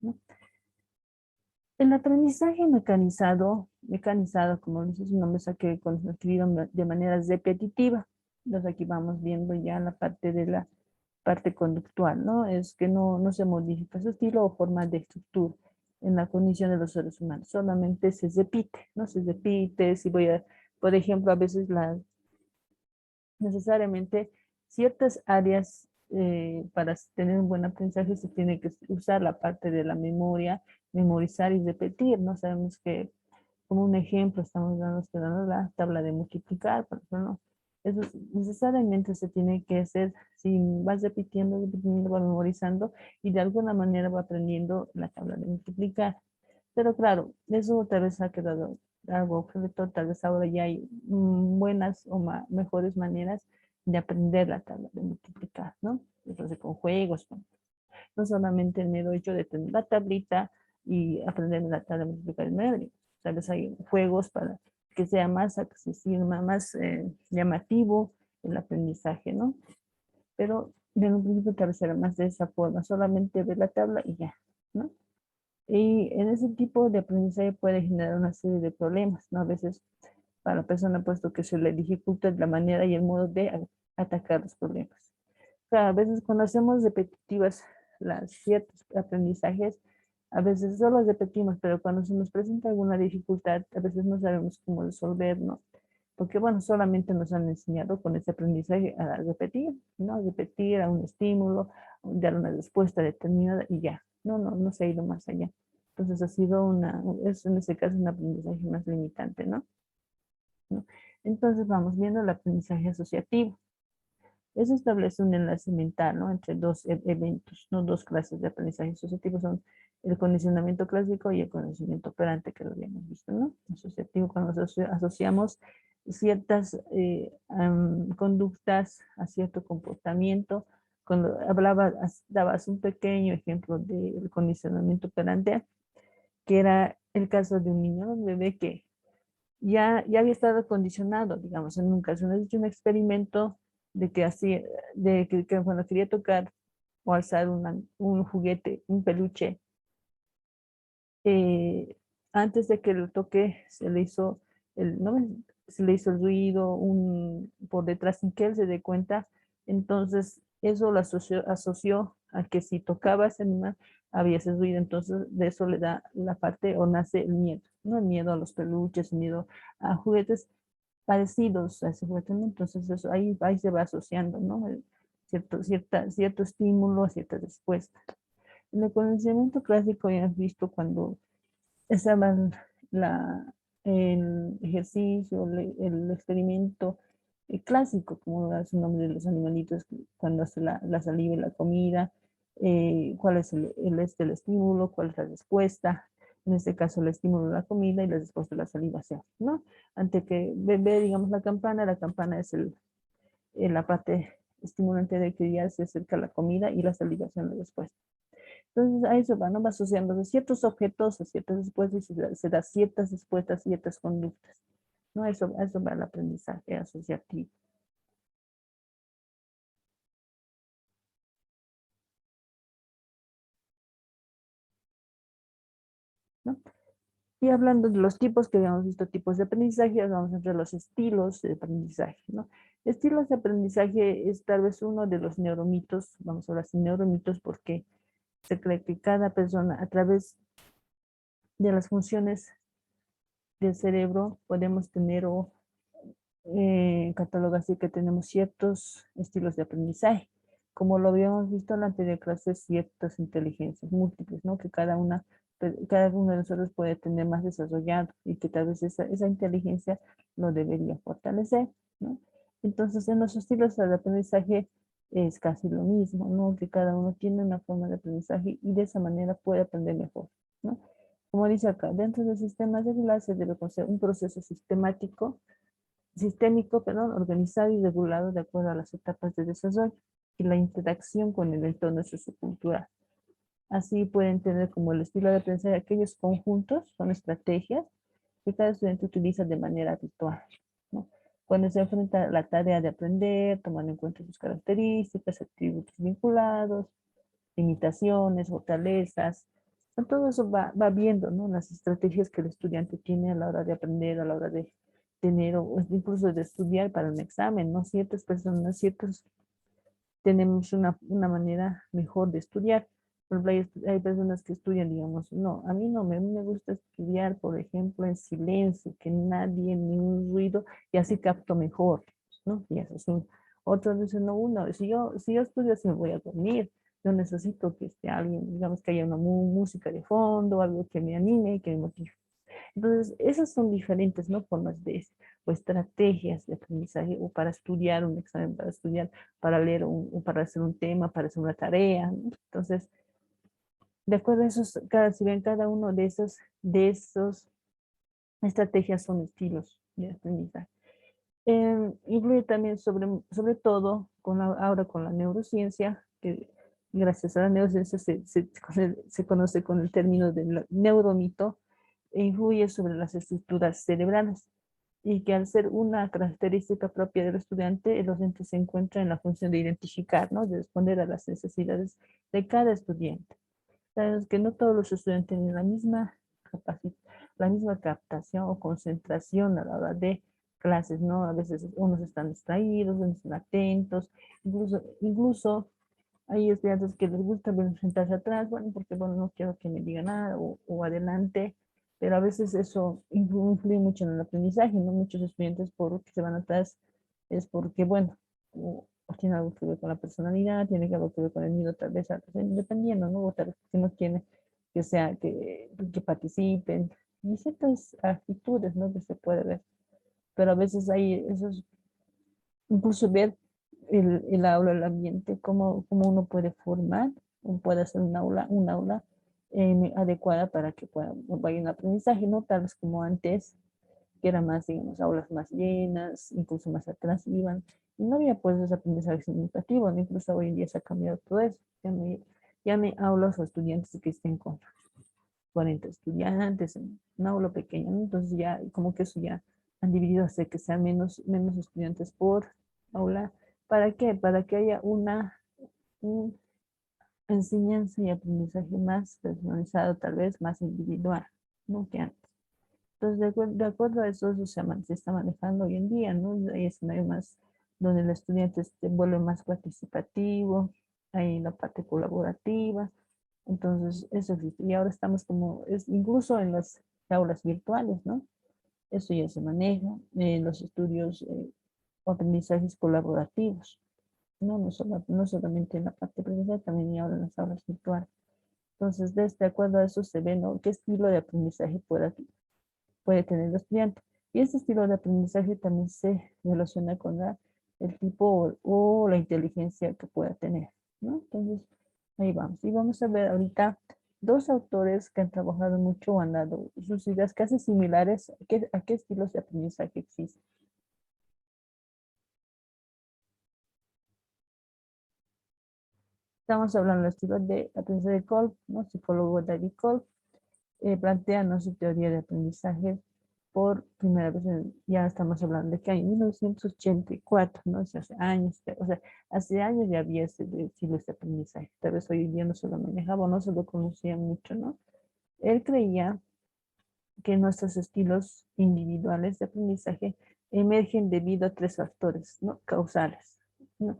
Speaker 1: ¿No? El aprendizaje mecanizado, como dice su nombre, es aquel adquirido de manera repetitiva. Entonces aquí vamos viendo ya la parte de la parte conductual, ¿no? Es que no se modifica su estilo o forma de estructura en la condición de los seres humanos, solamente se repite, ¿no? Se repite, si voy a, por ejemplo, a veces necesariamente ciertas áreas para tener un buen aprendizaje se tiene que usar la parte de la memoria, memorizar y repetir, ¿no? Sabemos que, como un ejemplo, estamos dando la tabla de multiplicar, por ejemplo, ¿no? Eso necesariamente se tiene que hacer, si vas repitiendo, va memorizando y de alguna manera va aprendiendo la tabla de multiplicar. Pero claro, eso tal vez ha quedado algo obsoleto, tal vez ahora ya hay buenas o mejores maneras de aprender la tabla de multiplicar, ¿no? Entonces con juegos, no solamente el mero hecho de tener la tablita y aprender la tabla de multiplicar en medio. Tal vez hay juegos para que sea más accesible, más llamativo el aprendizaje, ¿no? Pero en un principio tal vez era más de esa forma, solamente ver la tabla y ya, ¿no? Y en ese tipo de aprendizaje puede generar una serie de problemas, ¿no? A veces para la persona, puesto que se le dificulta la manera y el modo de atacar los problemas. Claro, a veces cuando hacemos repetitivas ciertos aprendizajes, a veces solo repetimos, pero cuando se nos presenta alguna dificultad, a veces no sabemos cómo resolver, ¿no? Porque, bueno, solamente nos han enseñado con ese aprendizaje a repetir, ¿no? Repetir a un estímulo, dar una respuesta determinada y ya. No se ha ido más allá. Entonces ha sido es en ese caso un aprendizaje más limitante, ¿no? ¿No? Entonces vamos viendo el aprendizaje asociativo. Eso establece un enlace mental, ¿no? Entre dos eventos, ¿no? Dos clases de aprendizaje asociativo son el condicionamiento clásico y el condicionamiento operante, que lo habíamos visto, ¿no? Asociativo, cuando asociamos ciertas conductas a cierto comportamiento. Cuando dabas un pequeño ejemplo del condicionamiento operante, que era el caso de un niño, un bebé que ya había estado condicionado, digamos, en un caso, has hecho un experimento de que así, que cuando quería tocar o alzar un juguete, un peluche, eh, antes de que lo toque, ¿no? Se le hizo el ruido por detrás sin que él se dé cuenta. Entonces, eso lo asoció a que si tocaba ese animal, había ese ruido. Entonces, de eso le da la parte o nace el miedo, ¿no? El miedo a los peluches, el miedo a juguetes parecidos a ese juguete, ¿no? Entonces, eso, ahí se va asociando, ¿no? Cierto estímulo, cierta respuesta. En el conocimiento clásico ya has visto cuando estaba el ejercicio, el experimento clásico, como da su nombre de los animalitos, cuando hace la saliva y la comida, cuál es el estímulo, cuál es la respuesta. en este caso el estímulo de la comida y la respuesta de la salivación, ¿no? Ante que ve, digamos, la campana es la parte estimulante de que ya se acerca la comida y la salivación la respuesta. Entonces a eso va, ¿no? Va asociando de ciertos objetos a ciertas respuestas y se da ciertas respuestas, ciertas conductas, ¿no? A eso va el aprendizaje asociativo. ¿No? Y hablando de los tipos que habíamos visto, tipos de aprendizaje, vamos a ver los estilos de aprendizaje, ¿no? Estilos de aprendizaje es tal vez uno de los neuromitos, vamos a hablar de neuromitos porque se cree que cada persona a través de las funciones del cerebro podemos tener o catalogar así que tenemos ciertos estilos de aprendizaje. Como lo habíamos visto en la anterior clase, ciertas inteligencias múltiples, ¿no? Que cada uno de nosotros puede tener más desarrollado y que tal vez esa inteligencia lo debería fortalecer, ¿no? Entonces, en los estilos de aprendizaje es casi lo mismo, ¿no? Que cada uno tiene una forma de aprendizaje y de esa manera puede aprender mejor, ¿no? Como dice acá, dentro del sistema celular se debe conocer un proceso sistémico, organizado y regulado de acuerdo a las etapas de desarrollo y la interacción con el entorno sociocultural. Así pueden tener como el estilo de aprendizaje aquellos conjuntos, son estrategias que cada estudiante utiliza de manera habitual, ¿no? Cuando se enfrenta a la tarea de aprender, tomando en cuenta sus características, atributos vinculados, limitaciones, fortalezas, todo eso va viendo, ¿no? Las estrategias que el estudiante tiene a la hora de aprender, a la hora de tener o incluso de estudiar para un examen, ¿no? Ciertas personas, tenemos una manera mejor de estudiar. Por ejemplo, hay personas que estudian, digamos, no, a mí no me gusta estudiar, por ejemplo, en silencio, que nadie, ni un ruido, y así capto mejor, ¿no? Y eso es otros dicen, no, si yo estudio así me voy a dormir, yo necesito que esté alguien, digamos, que haya una música de fondo, algo que me anime y que me motive. Entonces, esas son diferentes, ¿no? Formas o estrategias de aprendizaje o para estudiar un examen, para estudiar, para leer o para hacer un tema, para hacer una tarea, ¿no? Entonces, de acuerdo a esos, si ven cada uno de esos estrategias son estilos de aprendizaje. Incluye también sobre todo ahora con la neurociencia, que gracias a la neurociencia se conoce con el término de neuromito, e influye sobre las estructuras cerebrales y que al ser una característica propia del estudiante, el docente se encuentra en la función de identificar, ¿no? De responder a las necesidades de cada estudiante. Sabemos que no todos los estudiantes tienen la misma la misma captación o concentración a la hora de clases, ¿no? A veces unos están distraídos, unos están atentos, incluso hay estudiantes que les gusta sentarse atrás, bueno, porque bueno, no quiero que me diga nada o adelante, pero a veces eso influye mucho en el aprendizaje, ¿no? Muchos estudiantes por que se van atrás es porque, bueno, o tiene algo que ver con la personalidad, tiene algo que ver con el miedo, tal vez, dependiendo, ¿no? O tal vez que no quiere que participen, y ciertas actitudes, ¿no? Que se puede ver, pero a veces hay esos, incluso ver el aula, el ambiente, cómo uno puede formar, o puede hacer un aula adecuada para que vaya un aprendizaje, no tal vez como antes, que era más, digamos, aulas más llenas, incluso más atrás iban, y no había pues ese aprendizaje significativo, ¿no? Incluso hoy en día se ha cambiado todo eso, ya no hay aulas o estudiantes que estén con 40 estudiantes en un aula pequeña, ¿no? Entonces ya como que eso ya han dividido hasta que sean menos estudiantes por aula. ¿Para qué? Para que haya una enseñanza y aprendizaje más personalizado, tal vez más individual, ¿no? Que antes. Entonces, de acuerdo a eso se está manejando hoy en día, ¿no? Hay escenarios más donde el estudiante se vuelve más participativo, hay la parte colaborativa, entonces eso existe. Y ahora estamos incluso en las aulas virtuales, ¿no? Eso ya se maneja en los estudios o aprendizajes colaborativos, ¿no? No solamente en la parte presencial, también ahora en las aulas virtuales. Entonces, de acuerdo a eso se ve, ¿no? ¿Qué estilo de aprendizaje puede tener el estudiante? Y este estilo de aprendizaje también se relaciona con el tipo o la inteligencia que pueda tener, ¿no? Entonces, ahí vamos. Y vamos a ver ahorita dos autores que han trabajado mucho o han dado sus ideas casi similares a qué estilos de aprendizaje existen. Estamos hablando del estilo de aprendizaje de Kolb, ¿no? Psicólogo David Kolb plantea, ¿no?, su teoría de aprendizaje por primera vez, ya estamos hablando de que en 1984, ¿no? O sea, hace años, o sea, hace años ya había ese estilo de aprendizaje. Tal vez hoy en día no se lo manejaba, no se lo conocía mucho, ¿no? Él creía que nuestros estilos individuales de aprendizaje emergen debido a tres factores, ¿no?, causales, ¿no?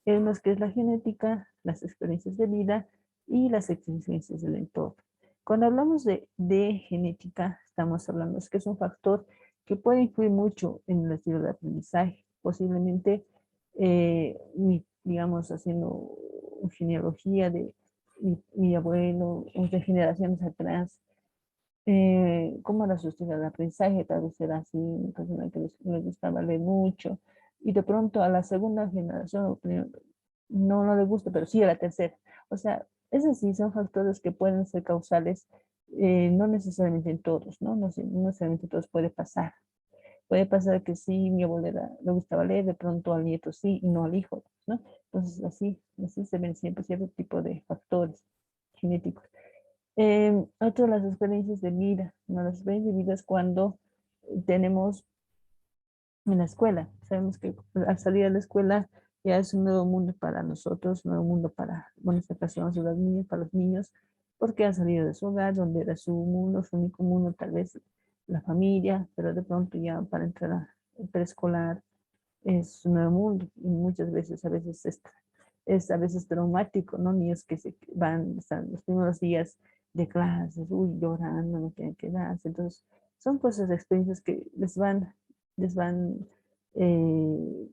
Speaker 1: Uno es que es la genética, las experiencias de vida y las exigencias del entorno. Cuando hablamos de genética, estamos hablando de que es un factor que puede influir mucho en el estilo de aprendizaje. Posiblemente, digamos, haciendo genealogía de mi abuelo, de generaciones atrás, cómo era su estilo de aprendizaje. Tal vez era así, una persona que les gustaba leer mucho, y de pronto a la segunda generación no le gusta, pero sí a la tercera. O sea, es así, son factores que pueden ser causales, no necesariamente en todos, ¿no? No necesariamente en todos puede pasar. Puede pasar que sí, mi abuela le gustaba leer, de pronto al nieto sí, y no al hijo, ¿no? Entonces, así se ven siempre cierto tipo de factores genéticos. Otro de las experiencias de vida, ¿no? Las experiencias de vida es cuando tenemos en la escuela. Sabemos que al salir de la escuela ya es un nuevo mundo para nosotros, un nuevo mundo para, bueno, en este caso vamos a las niñas, para los niños, porque han salido de su hogar, donde era su mundo, su único mundo, tal vez la familia, pero de pronto ya para entrar a preescolar es un nuevo mundo, y muchas veces, es a veces traumático, ¿no? Niños que se van, están los primeros días de clases, uy, llorando, no quieren quedarse. Entonces, son cosas, experiencias que les van, eh,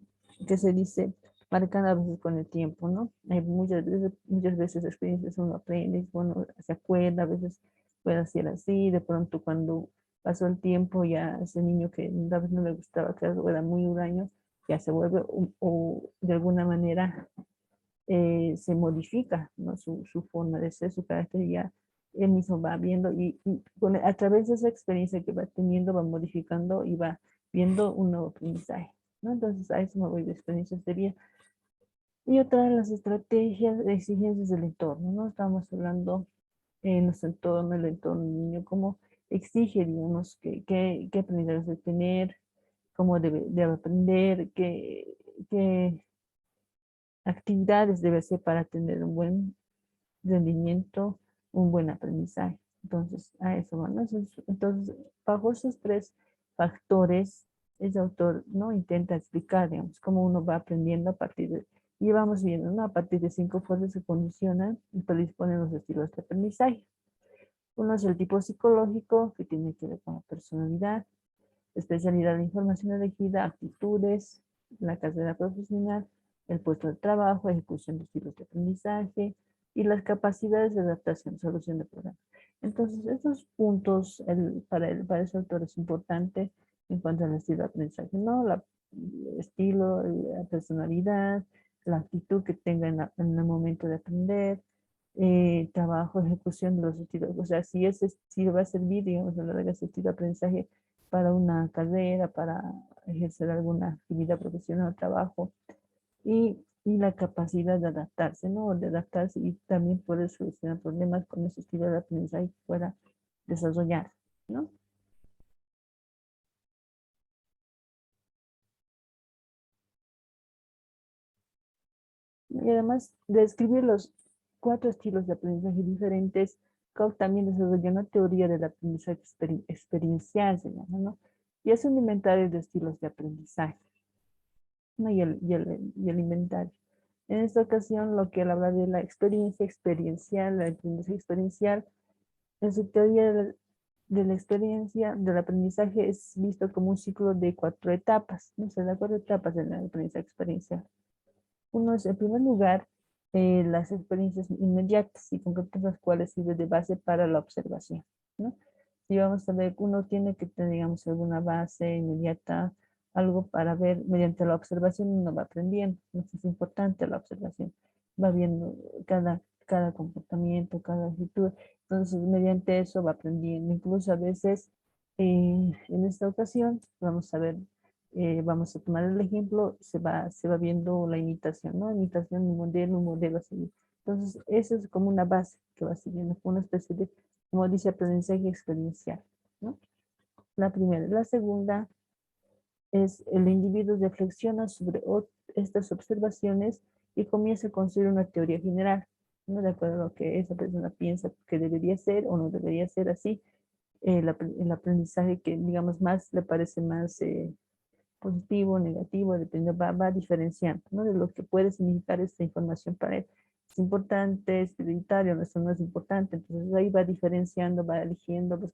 Speaker 1: que se dice, marcando a veces con el tiempo, ¿no? Hay muchas veces experiencias uno aprende, bueno, se acuerda, a veces puede ser así, de pronto cuando pasó el tiempo, ya ese niño que a veces no le gustaba, que era muy huraño, ya se vuelve o de alguna manera se modifica, ¿no? Su forma de ser, su carácter, y ya él mismo va viendo a través de esa experiencia que va teniendo, va modificando y va viendo un nuevo aprendizaje, ¿no? Entonces a eso me voy de experiencias de vida. Y otra de las estrategias de exigencias del entorno, ¿no? Estamos hablando en nuestro entorno, el entorno del niño, cómo exige, digamos, qué aprendizajes de tener, cómo debe aprender, qué actividades debe hacer para tener un buen rendimiento, un buen aprendizaje. Entonces, a eso van. Entonces, bajo esos tres factores, ese autor, ¿no?, intenta explicar, digamos, cómo uno va aprendiendo a partir de, y vamos viendo, ¿no?, a partir de 5 fuerzas se condicionan y predisponen los estilos de aprendizaje. Uno es el tipo psicológico, que tiene que ver con la personalidad, especialidad de información elegida, aptitudes, la carrera profesional, el puesto de trabajo, ejecución de estilos de aprendizaje y las capacidades de adaptación, solución de problemas. Entonces, esos puntos para ese autor es importante en cuanto al estilo de aprendizaje, ¿no? El estilo, la personalidad, la actitud que tenga en el momento de aprender, trabajo, ejecución de los estilos. O sea, si va a servir, digamos, a la larga ese estilo de aprendizaje para una carrera, para ejercer alguna actividad profesional o trabajo, y la capacidad de adaptarse, ¿no? De adaptarse y también poder solucionar problemas con ese estilo de aprendizaje que pueda desarrollar, ¿no? Y además de describir los 4 estilos de aprendizaje diferentes, Koch también desarrolló una teoría del aprendizaje experiencial, se llama, ¿no? Y es un inventario de estilos de aprendizaje, ¿no? Y el inventario. En esta ocasión, lo que él habla de la experiencia experiencial, la aprendizaje experiencial, en su teoría de la experiencia, del aprendizaje, es visto como un ciclo de 4 etapas, ¿no? Se da 4 etapas en el aprendizaje experiencial. Uno es, en primer lugar, las experiencias inmediatas y concretas, las cuales sirven de base para la observación, ¿no? Si vamos a ver, uno tiene que tener, digamos, alguna base inmediata, algo para ver, mediante la observación uno va aprendiendo. Entonces es importante la observación. Va viendo cada comportamiento, cada actitud. Entonces, mediante eso va aprendiendo. Incluso a veces, en esta ocasión, vamos a ver, vamos a tomar el ejemplo, se va viendo la imitación, ¿no? Imitación, un modelo a seguir. Entonces, eso es como una base que va siguiendo, una especie de, como dice, aprendizaje experiencial, ¿no? La primera. La segunda es el individuo reflexiona sobre estas observaciones y comienza a construir una teoría general, ¿no? De acuerdo a lo que esa persona piensa que debería ser o no debería ser así. El aprendizaje que, digamos, más le parece más positivo, negativo, depende, va diferenciando, ¿no? De lo que puede significar esta información para él. Es importante, es prioritario, no, esto no es importante. Entonces ahí va diferenciando, va eligiendo, pues,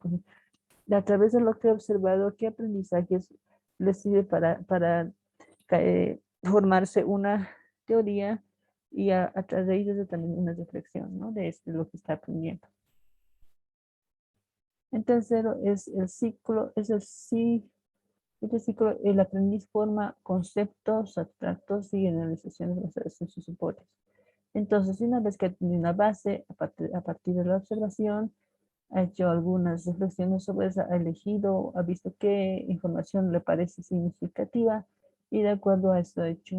Speaker 1: a través de lo que he observado, qué aprendizajes les sirve para formarse una teoría y a través de ello también una reflexión, ¿no? De lo que está aprendiendo. En tercero es el ciclo, este ciclo, el aprendiz forma conceptos abstractos y generalizaciones basadas en sus hipótesis. Entonces, una vez que tiene una base, a partir de la observación, ha hecho algunas reflexiones sobre eso, ha elegido, ha visto qué información le parece significativa y de acuerdo a eso ha hecho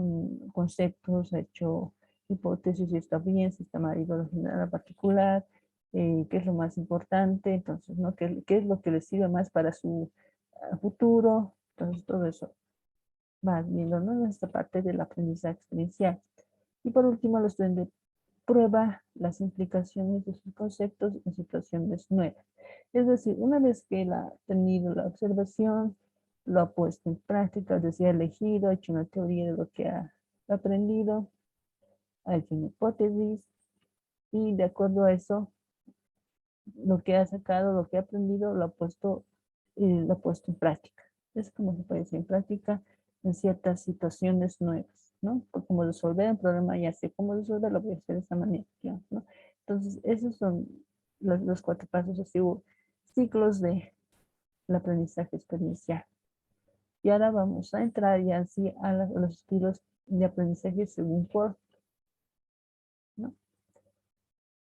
Speaker 1: conceptos, ha hecho hipótesis, si está bien, si está mal, lo general particular, qué es lo más importante, entonces, ¿no? ¿Qué es lo que le sirve más para su futuro? Entonces, todo eso va viendo, ¿no? En esta parte del aprendizaje experiencial. Y por último, el estudiante prueba las implicaciones de sus conceptos en situaciones nuevas. Es decir, una vez que él ha tenido la observación, lo ha puesto en práctica, es decir, ha elegido, ha hecho una teoría de lo que ha aprendido, ha hecho una hipótesis y de acuerdo a eso, lo que ha sacado, lo que ha aprendido, lo ha puesto en práctica. Es como se puede decir en práctica en ciertas situaciones nuevas, ¿no? Por cómo resolver un problema, ya sé cómo resolverlo, voy a hacer de esta manera, ¿no? Entonces, esos son los 4 pasos, así, ciclos de el aprendizaje experiencial. Y ahora vamos a entrar ya así a los estilos de aprendizaje según Ford, ¿no?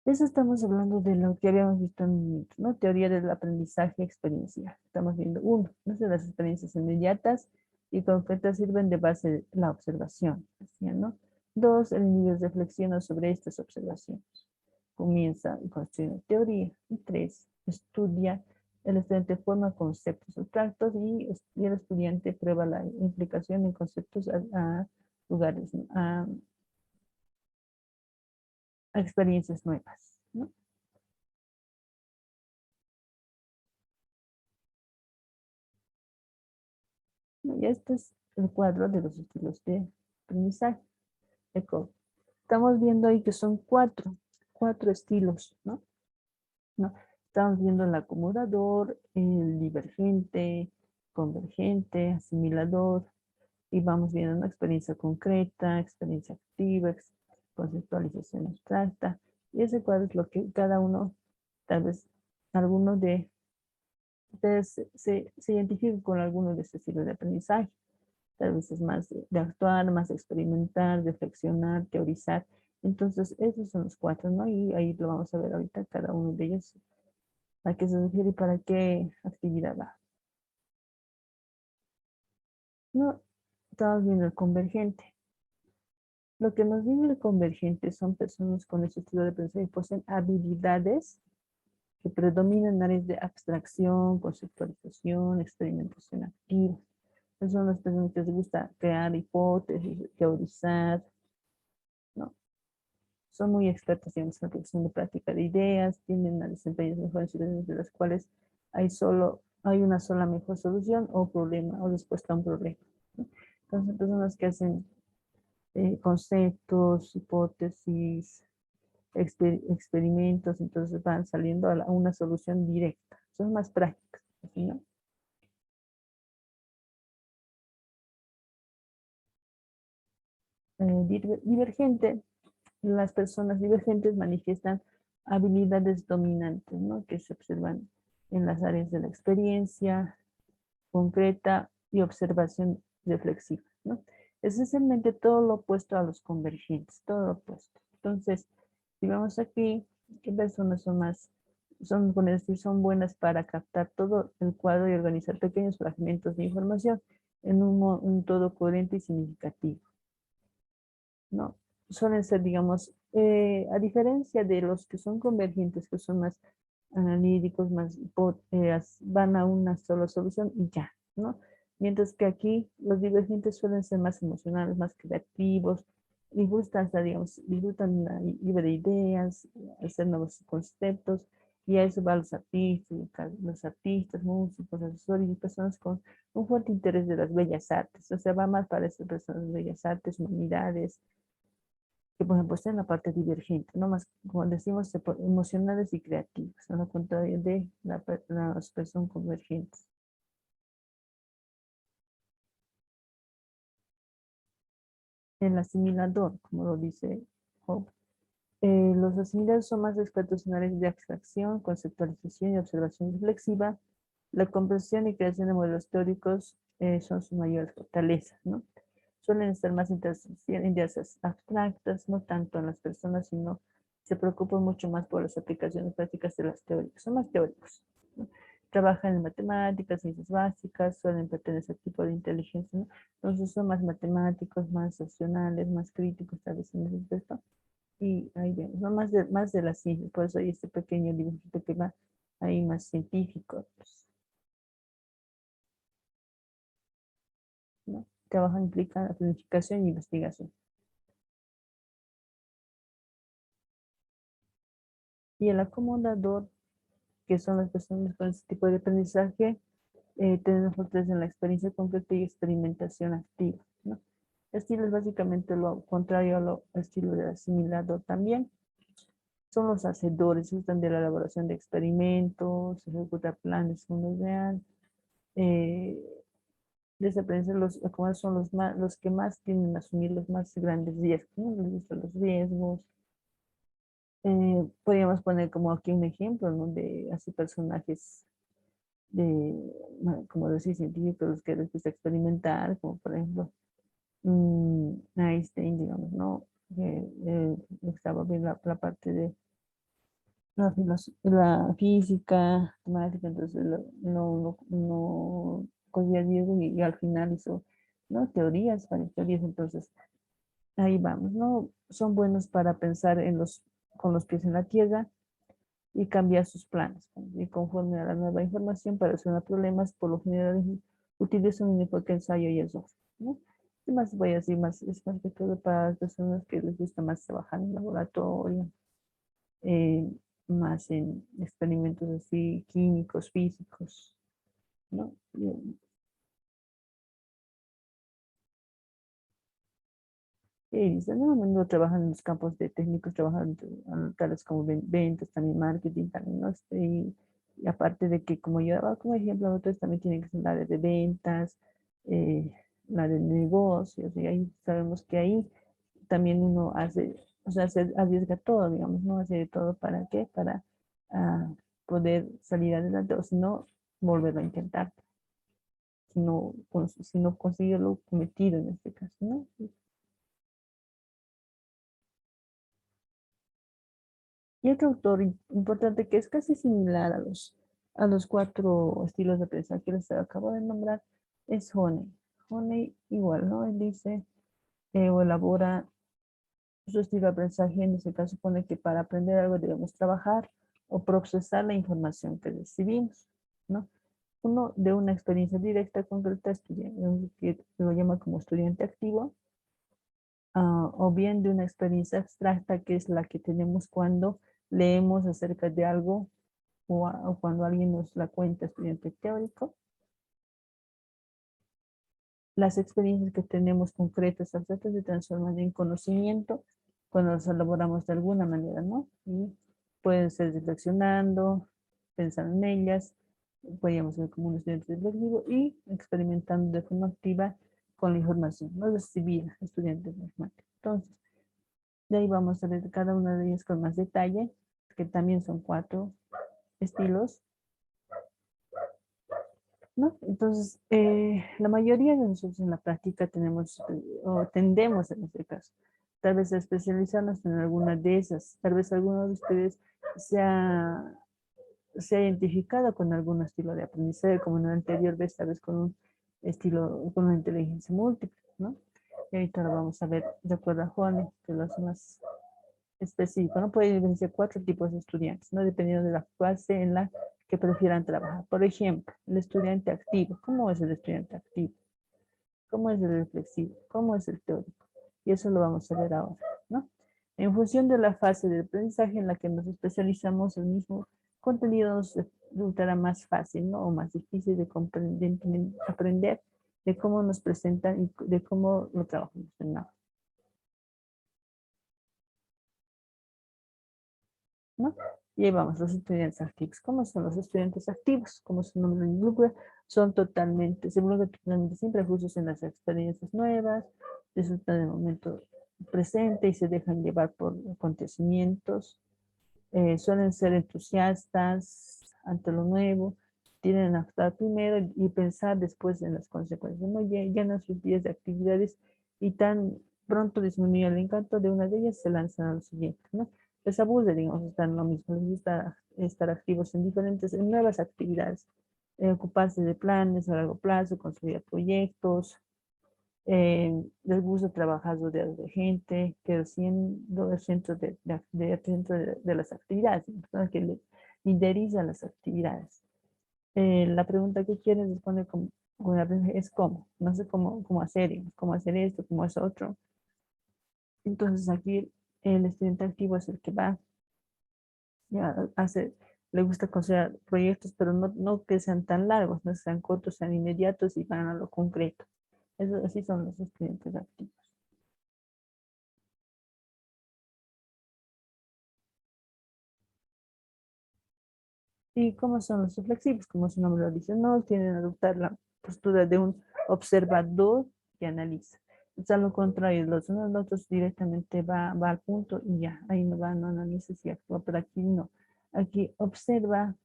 Speaker 1: Eso estamos hablando de lo que habíamos visto en un minuto, ¿no? Teoría del aprendizaje experiencial. Estamos viendo uno, ¿no? Las experiencias inmediatas y concretas sirven de base de la observación, ¿no? 2, el individuo reflexiona sobre estas observaciones. Comienza a construir una teoría. Y 3, estudia. El estudiante forma conceptos abstractos y el estudiante prueba la implicación en conceptos a lugares, a experiencias nuevas, ¿no? Y este es el cuadro de los estilos de aprendizaje. Estamos viendo ahí que son cuatro estilos, ¿no? Estamos viendo el acomodador, el divergente, convergente, asimilador, y vamos viendo una experiencia concreta, experiencia activa, conceptualización abstracta, y ese cuadro es lo que cada uno, tal vez alguno de ustedes se identifiquen con alguno de estos estilos de aprendizaje. Tal vez es más de actuar, más de experimentar, reflexionar, teorizar. Entonces, esos son los 4, ¿no? Y ahí lo vamos a ver ahorita, cada uno de ellos, a qué se refiere y para qué actividad va. No, estamos viendo el convergente. Lo que nos viene el convergente son personas con ese estilo de aprendizaje que poseen habilidades que predominan en áreas de abstracción, conceptualización, experimentación activa. Son las personas que les gusta crear hipótesis, teorizar, ¿no? Son muy expertas en la creación de práctica de ideas, tienden a desempeñar mejores situaciones de las cuales hay una sola mejor solución o problema o respuesta a un problema, ¿no? Entonces, personas que hacen conceptos, hipótesis, experimentos, entonces van saliendo a una solución directa. Son más prácticas, ¿no? Divergente. Las personas divergentes manifiestan habilidades dominantes, ¿no? Que se observan en las áreas de la experiencia concreta y observación reflexiva, ¿no? Esencialmente todo lo opuesto a los convergentes, todo lo opuesto. Entonces, si vemos aquí, ¿qué personas son más? Con es decir, son buenas para captar todo el cuadro y organizar pequeños fragmentos de información en un todo coherente y significativo, ¿no? Suelen ser, digamos, a diferencia de los que son convergentes, que son más analíticos, van a una sola solución y ya, ¿no? Mientras que aquí los divergentes suelen ser más emocionales, más creativos, disfrutan la lluvia de ideas, hacer nuevos conceptos, y a eso van los artistas, músicos, asesores y personas con un fuerte interés de las bellas artes. O sea, va más para esas personas de bellas artes, humanidades, que por ejemplo está en la parte divergente, ¿no? Más, como decimos, emocionales y creativas, a lo contrario de las personas convergentes. El asimilador, como lo dice Hope. Los asimiladores son más expertos en áreas de abstracción, conceptualización y observación reflexiva. La comprensión y creación de modelos teóricos son sus mayores fortalezas, ¿no? Suelen estar más interesados en ideas abstractas, no tanto en las personas, sino se preocupan mucho más por las aplicaciones prácticas de las teóricas. Son más teóricos, ¿no? Trabajan en matemáticas, ciencias básicas, suelen pertenecer a tipo de inteligencia, ¿no? Entonces son más matemáticos, más racionales, más críticos, tal vez en ese aspecto. Y ahí vemos, ¿no? Más de la ciencia, por eso hay este pequeño dibujito que va ahí más científico, pues, ¿no? Trabajo implica la planificación e investigación. Y el acomodador, que son las personas con este tipo de aprendizaje, tienen fortaleza en la experiencia concreta y experimentación activa, ¿no? Estilo es básicamente lo contrario a lo estilo del asimilador también. Son los hacedores, gustan de la elaboración de experimentos, ejecutar planes en mundo real. Les aprendizaje, los acomodados son los que más tienen a asumir los más grandes riesgos, ¿no? Les gustan los riesgos. Podríamos poner como aquí un ejemplo, ¿no? De así personajes como decir, científicos, los que les gusta experimentar, como por ejemplo Einstein, digamos, ¿no? Estaba bien la parte de la física, matemática, entonces no cogía riesgo y al final hizo, ¿no? Varias teorías, entonces ahí vamos, ¿no? Son buenos para pensar con los pies en la tierra y cambiar sus planes. Y conforme a la nueva información para resolver problemas, por lo general utilizan un enfoque ensayo y error, ¿no? Y más voy a decir, es más que todo para las personas que les gusta más trabajar en laboratorio, eh, más en experimentos así químicos, físicos, ¿no? Y dice, no, a menudo trabajan en los campos de técnicos, trabajan tales como ventas, también marketing, también, ¿no? Y aparte de que, como yo daba como ejemplo, otros también tienen que ser la de ventas, eh, la de negocios, y ahí sabemos que ahí también uno hace, o sea, se arriesga todo, digamos, ¿no? Hace de todo para qué, para ah, poder salir adelante, o si no, volverlo a intentar, si no consigue lo cometido en este caso, ¿no? Y otro autor importante que es casi similar a los cuatro estilos de aprendizaje que les acabo de nombrar es Honey. Honey igual, ¿no? Él dice o elabora su estilo de aprendizaje. En este caso pone que para aprender algo debemos trabajar o procesar la información que recibimos, ¿no? Uno de una experiencia directa, concreta, que lo llama como estudiante activo, o bien de una experiencia abstracta, que es la que tenemos cuando leemos acerca de algo o cuando alguien nos la cuenta, estudiante teórico. Las experiencias que tenemos concretas, abstractas, se transforman en conocimiento cuando las elaboramos de alguna manera, ¿no? Y pueden ser reflexionando, pensando en ellas, podríamos ser como un estudiante reflexivo y experimentando de forma activa con la información, no recibir estudiantes normal. Entonces, de ahí vamos a ver cada una de ellas con más detalle, que también son 4 estilos, ¿no? Entonces, la mayoría de nosotros en la práctica tenemos, o tendemos en este caso, tal vez especializarnos en alguna de esas. Tal vez alguno de ustedes se ha identificado con algún estilo de aprendizaje, como en la anterior vez, tal vez con un estilo, con una inteligencia múltiple, ¿no? Y ahorita lo vamos a ver de acuerdo a Juan, que lo hace más específico, ¿no? Puede diferenciar 4 tipos de estudiantes, ¿no? Dependiendo de la fase en la que prefieran trabajar. Por ejemplo, el estudiante activo. ¿Cómo es el estudiante activo? ¿Cómo es el reflexivo? ¿Cómo es el teórico? Y eso lo vamos a ver ahora, ¿no? En función de la fase del aprendizaje en la que nos especializamos, el mismo contenido nos resultará más fácil, ¿no? O más difícil de comprender, de aprender, de cómo nos presentan y de cómo lo trabajamos en la, ¿no? Y ahí vamos, los estudiantes activos. ¿Cómo son los estudiantes activos? Como su nombre lo involucra, son totalmente, se involucran totalmente sin prejuicios en las experiencias nuevas, disfrutan del momento presente y se dejan llevar por acontecimientos. Suelen ser entusiastas ante lo nuevo, tienen a actuar primero y pensar después en las consecuencias. ¿No? Llenan sus días de actividades y tan pronto disminuye el encanto de una de ellas, se lanzan a lo siguiente, ¿no? Les aburre, digamos, estar en lo mismo, les gusta estar activos en en nuevas actividades, ocuparse de planes a largo plazo, construir proyectos, les gusta trabajar rodeados de gente, pero siendo el centro de las actividades, ¿no? Que lideriza las actividades. La pregunta que quieren responder es cómo, no sé cómo hacer, cómo hacer esto, cómo hacer otro. Entonces aquí el estudiante activo es el que va, ya le gusta considerar proyectos, pero no que sean tan largos, no sean cortos, sean inmediatos y van a lo concreto. Así son los estudiantes activos. ¿Y cómo son los reflexivos? Como su nombre lo dice, no tienen a adoptar la postura de un observador que analiza. Es a lo contrario, los unos los otros directamente va al punto y ya, ahí no va, no analiza si actúa, pero aquí no. Aquí observa,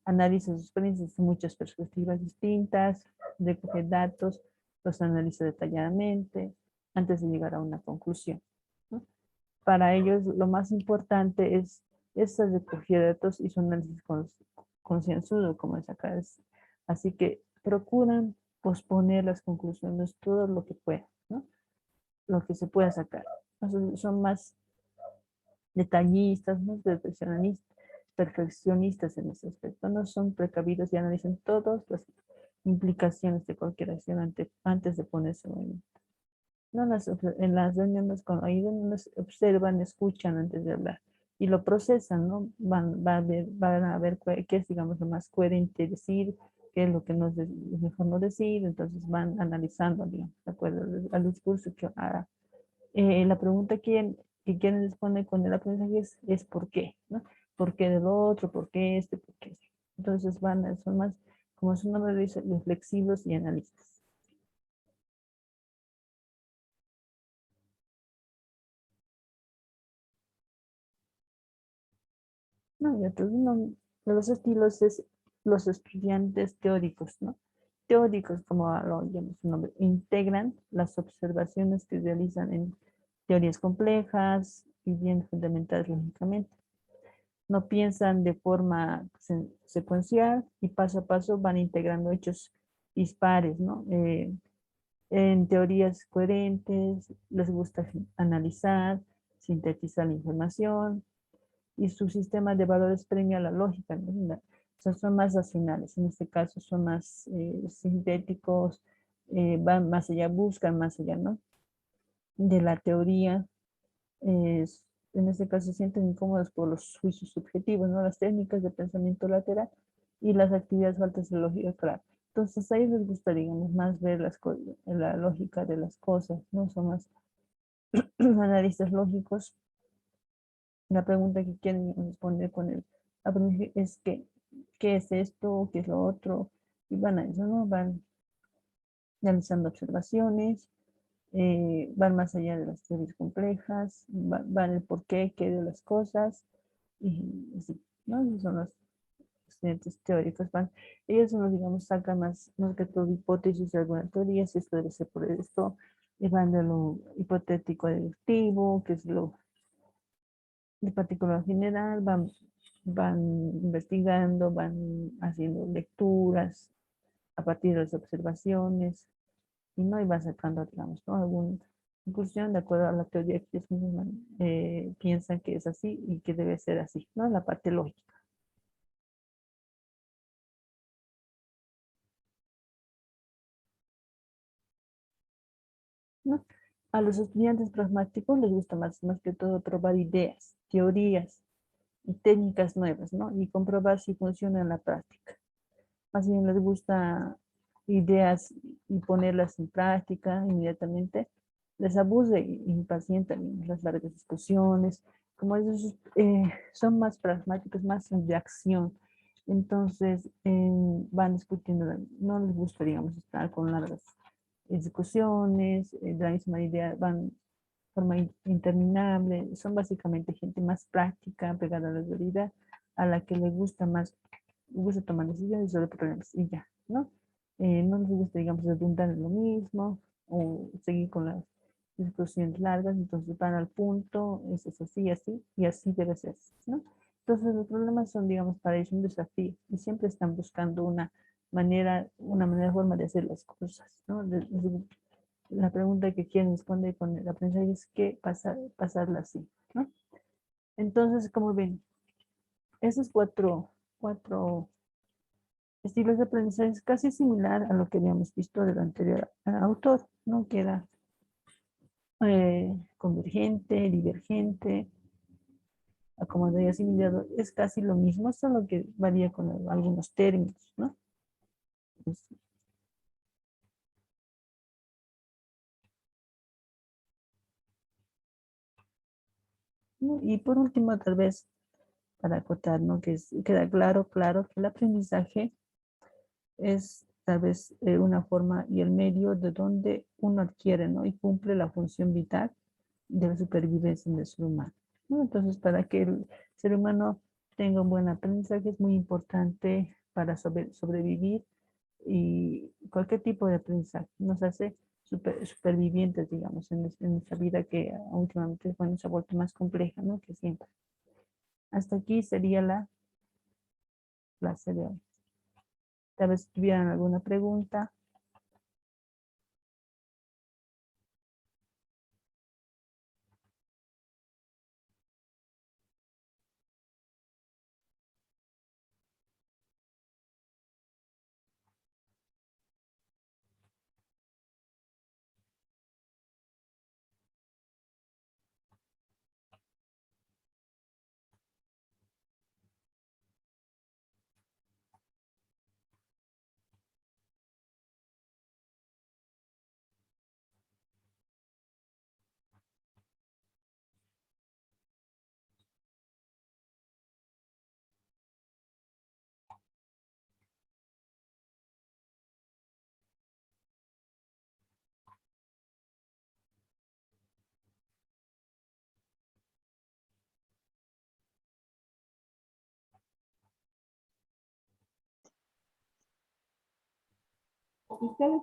Speaker 1: analiza sus experiencias de muchas perspectivas distintas, recoge datos, los analiza detalladamente antes de llegar a una conclusión, ¿no? Para ellos lo más importante es esta recogida de datos y su análisis concienzudo, como es acá. Así que procuran posponer las conclusiones todo lo que puedan, ¿no? Lo que se pueda sacar. Entonces, son más detallistas, más perfeccionistas en ese aspecto. No son precavidos y analizan todas las implicaciones de cualquier acción antes de ponerse en movimiento. No en las reuniones con ahí observan, escuchan antes de hablar y lo procesan, ¿no? Van a ver qué es, digamos, lo más coherente decir, qué es lo que no es mejor no decir, entonces van analizando, digamos, de acuerdo al discurso que haga. La pregunta que quieren responder con el aprendizaje es ¿por qué? ¿No? ¿Por qué del otro? ¿Por qué este? ¿Por qué este? Entonces son más, como su nombre dice, reflexivos y analistas. No, y uno de los estilos es los estudiantes teóricos, ¿no? Teóricos, como lo llama su nombre, integran las observaciones que realizan en teorías complejas y bien fundamentadas lógicamente. No piensan de forma secuencial y paso a paso van integrando hechos dispares, ¿no? En teorías coherentes, les gusta analizar, sintetizar la información, y su sistema de valores premia la lógica, ¿no? O sea, son más racionales, en este caso son más sintéticos, van más allá, buscan más allá, ¿no? De la teoría, en este caso se sienten incómodos por los juicios subjetivos, ¿no? Las técnicas de pensamiento lateral y las actividades faltas de lógica clara. Entonces a ellos les gusta, digamos, más ver la lógica de las cosas, ¿no? Son más analistas lógicos. La pregunta que quieren responder con el aprendizaje es qué es esto, qué es lo otro, y van a eso, ¿no? Van realizando observaciones, van más allá de las teorías complejas, van el porqué, qué de las cosas, y así, ¿no? Esos son los estudiantes teóricos. Ellos, digamos, sacan más que todo hipótesis de alguna teoría, si esto debe ser por esto, y van de lo hipotético a deductivo, que es lo de particular general, van investigando, van haciendo lecturas a partir de las observaciones, y no, y van sacando, digamos, ¿no? Alguna conclusión de acuerdo a la teoría que ellos mismos piensan que es así y que debe ser así, ¿no? La parte lógica. ¿No? A los estudiantes pragmáticos les gusta más que todo probar ideas, teorías y técnicas nuevas, ¿no? Y comprobar si funciona en la práctica. Más bien les gusta ideas y ponerlas en práctica inmediatamente. Les aburre y impacientan las largas discusiones. Como ellos son más pragmáticos, más de acción, entonces van discutiendo, no les gusta, digamos, estar con largas discusiones, de la misma idea, van de forma interminable. Son básicamente gente más práctica, pegada a la realidad, a la que le gusta más, le gusta tomar decisiones sobre problemas y ya, ¿no? No les gusta, digamos, redundar en lo mismo o seguir con las discusiones largas, entonces van al punto, es así, así, y así debe ser, ¿no? Entonces los problemas son, digamos, para ellos un desafío y siempre están buscando una forma de hacer las cosas, ¿no? La pregunta que quieren responder con el aprendizaje es qué pasarla así, ¿no? Entonces, como ven, esos cuatro estilos de aprendizaje es casi similar a lo que habíamos visto del anterior autor, ¿no? Que era convergente, divergente, acomodado y asimilado. Es casi lo mismo, solo que varía con algunos términos, ¿no? ¿No? Y por último, tal vez, para acotar, ¿no? Queda claro que el aprendizaje es tal vez una forma y el medio de donde uno adquiere, ¿no? Y cumple la función vital de la supervivencia del ser humano, ¿no? Entonces, para que el ser humano tenga un buen aprendizaje es muy importante para sobrevivir, y cualquier tipo de aprendizaje nos hace supervivientes, digamos, en esta vida que últimamente, bueno, se ha vuelto más compleja, ¿no? Que siempre. Hasta aquí sería la clase de hoy. Tal vez tuvieran alguna pregunta.
Speaker 4: Ustedes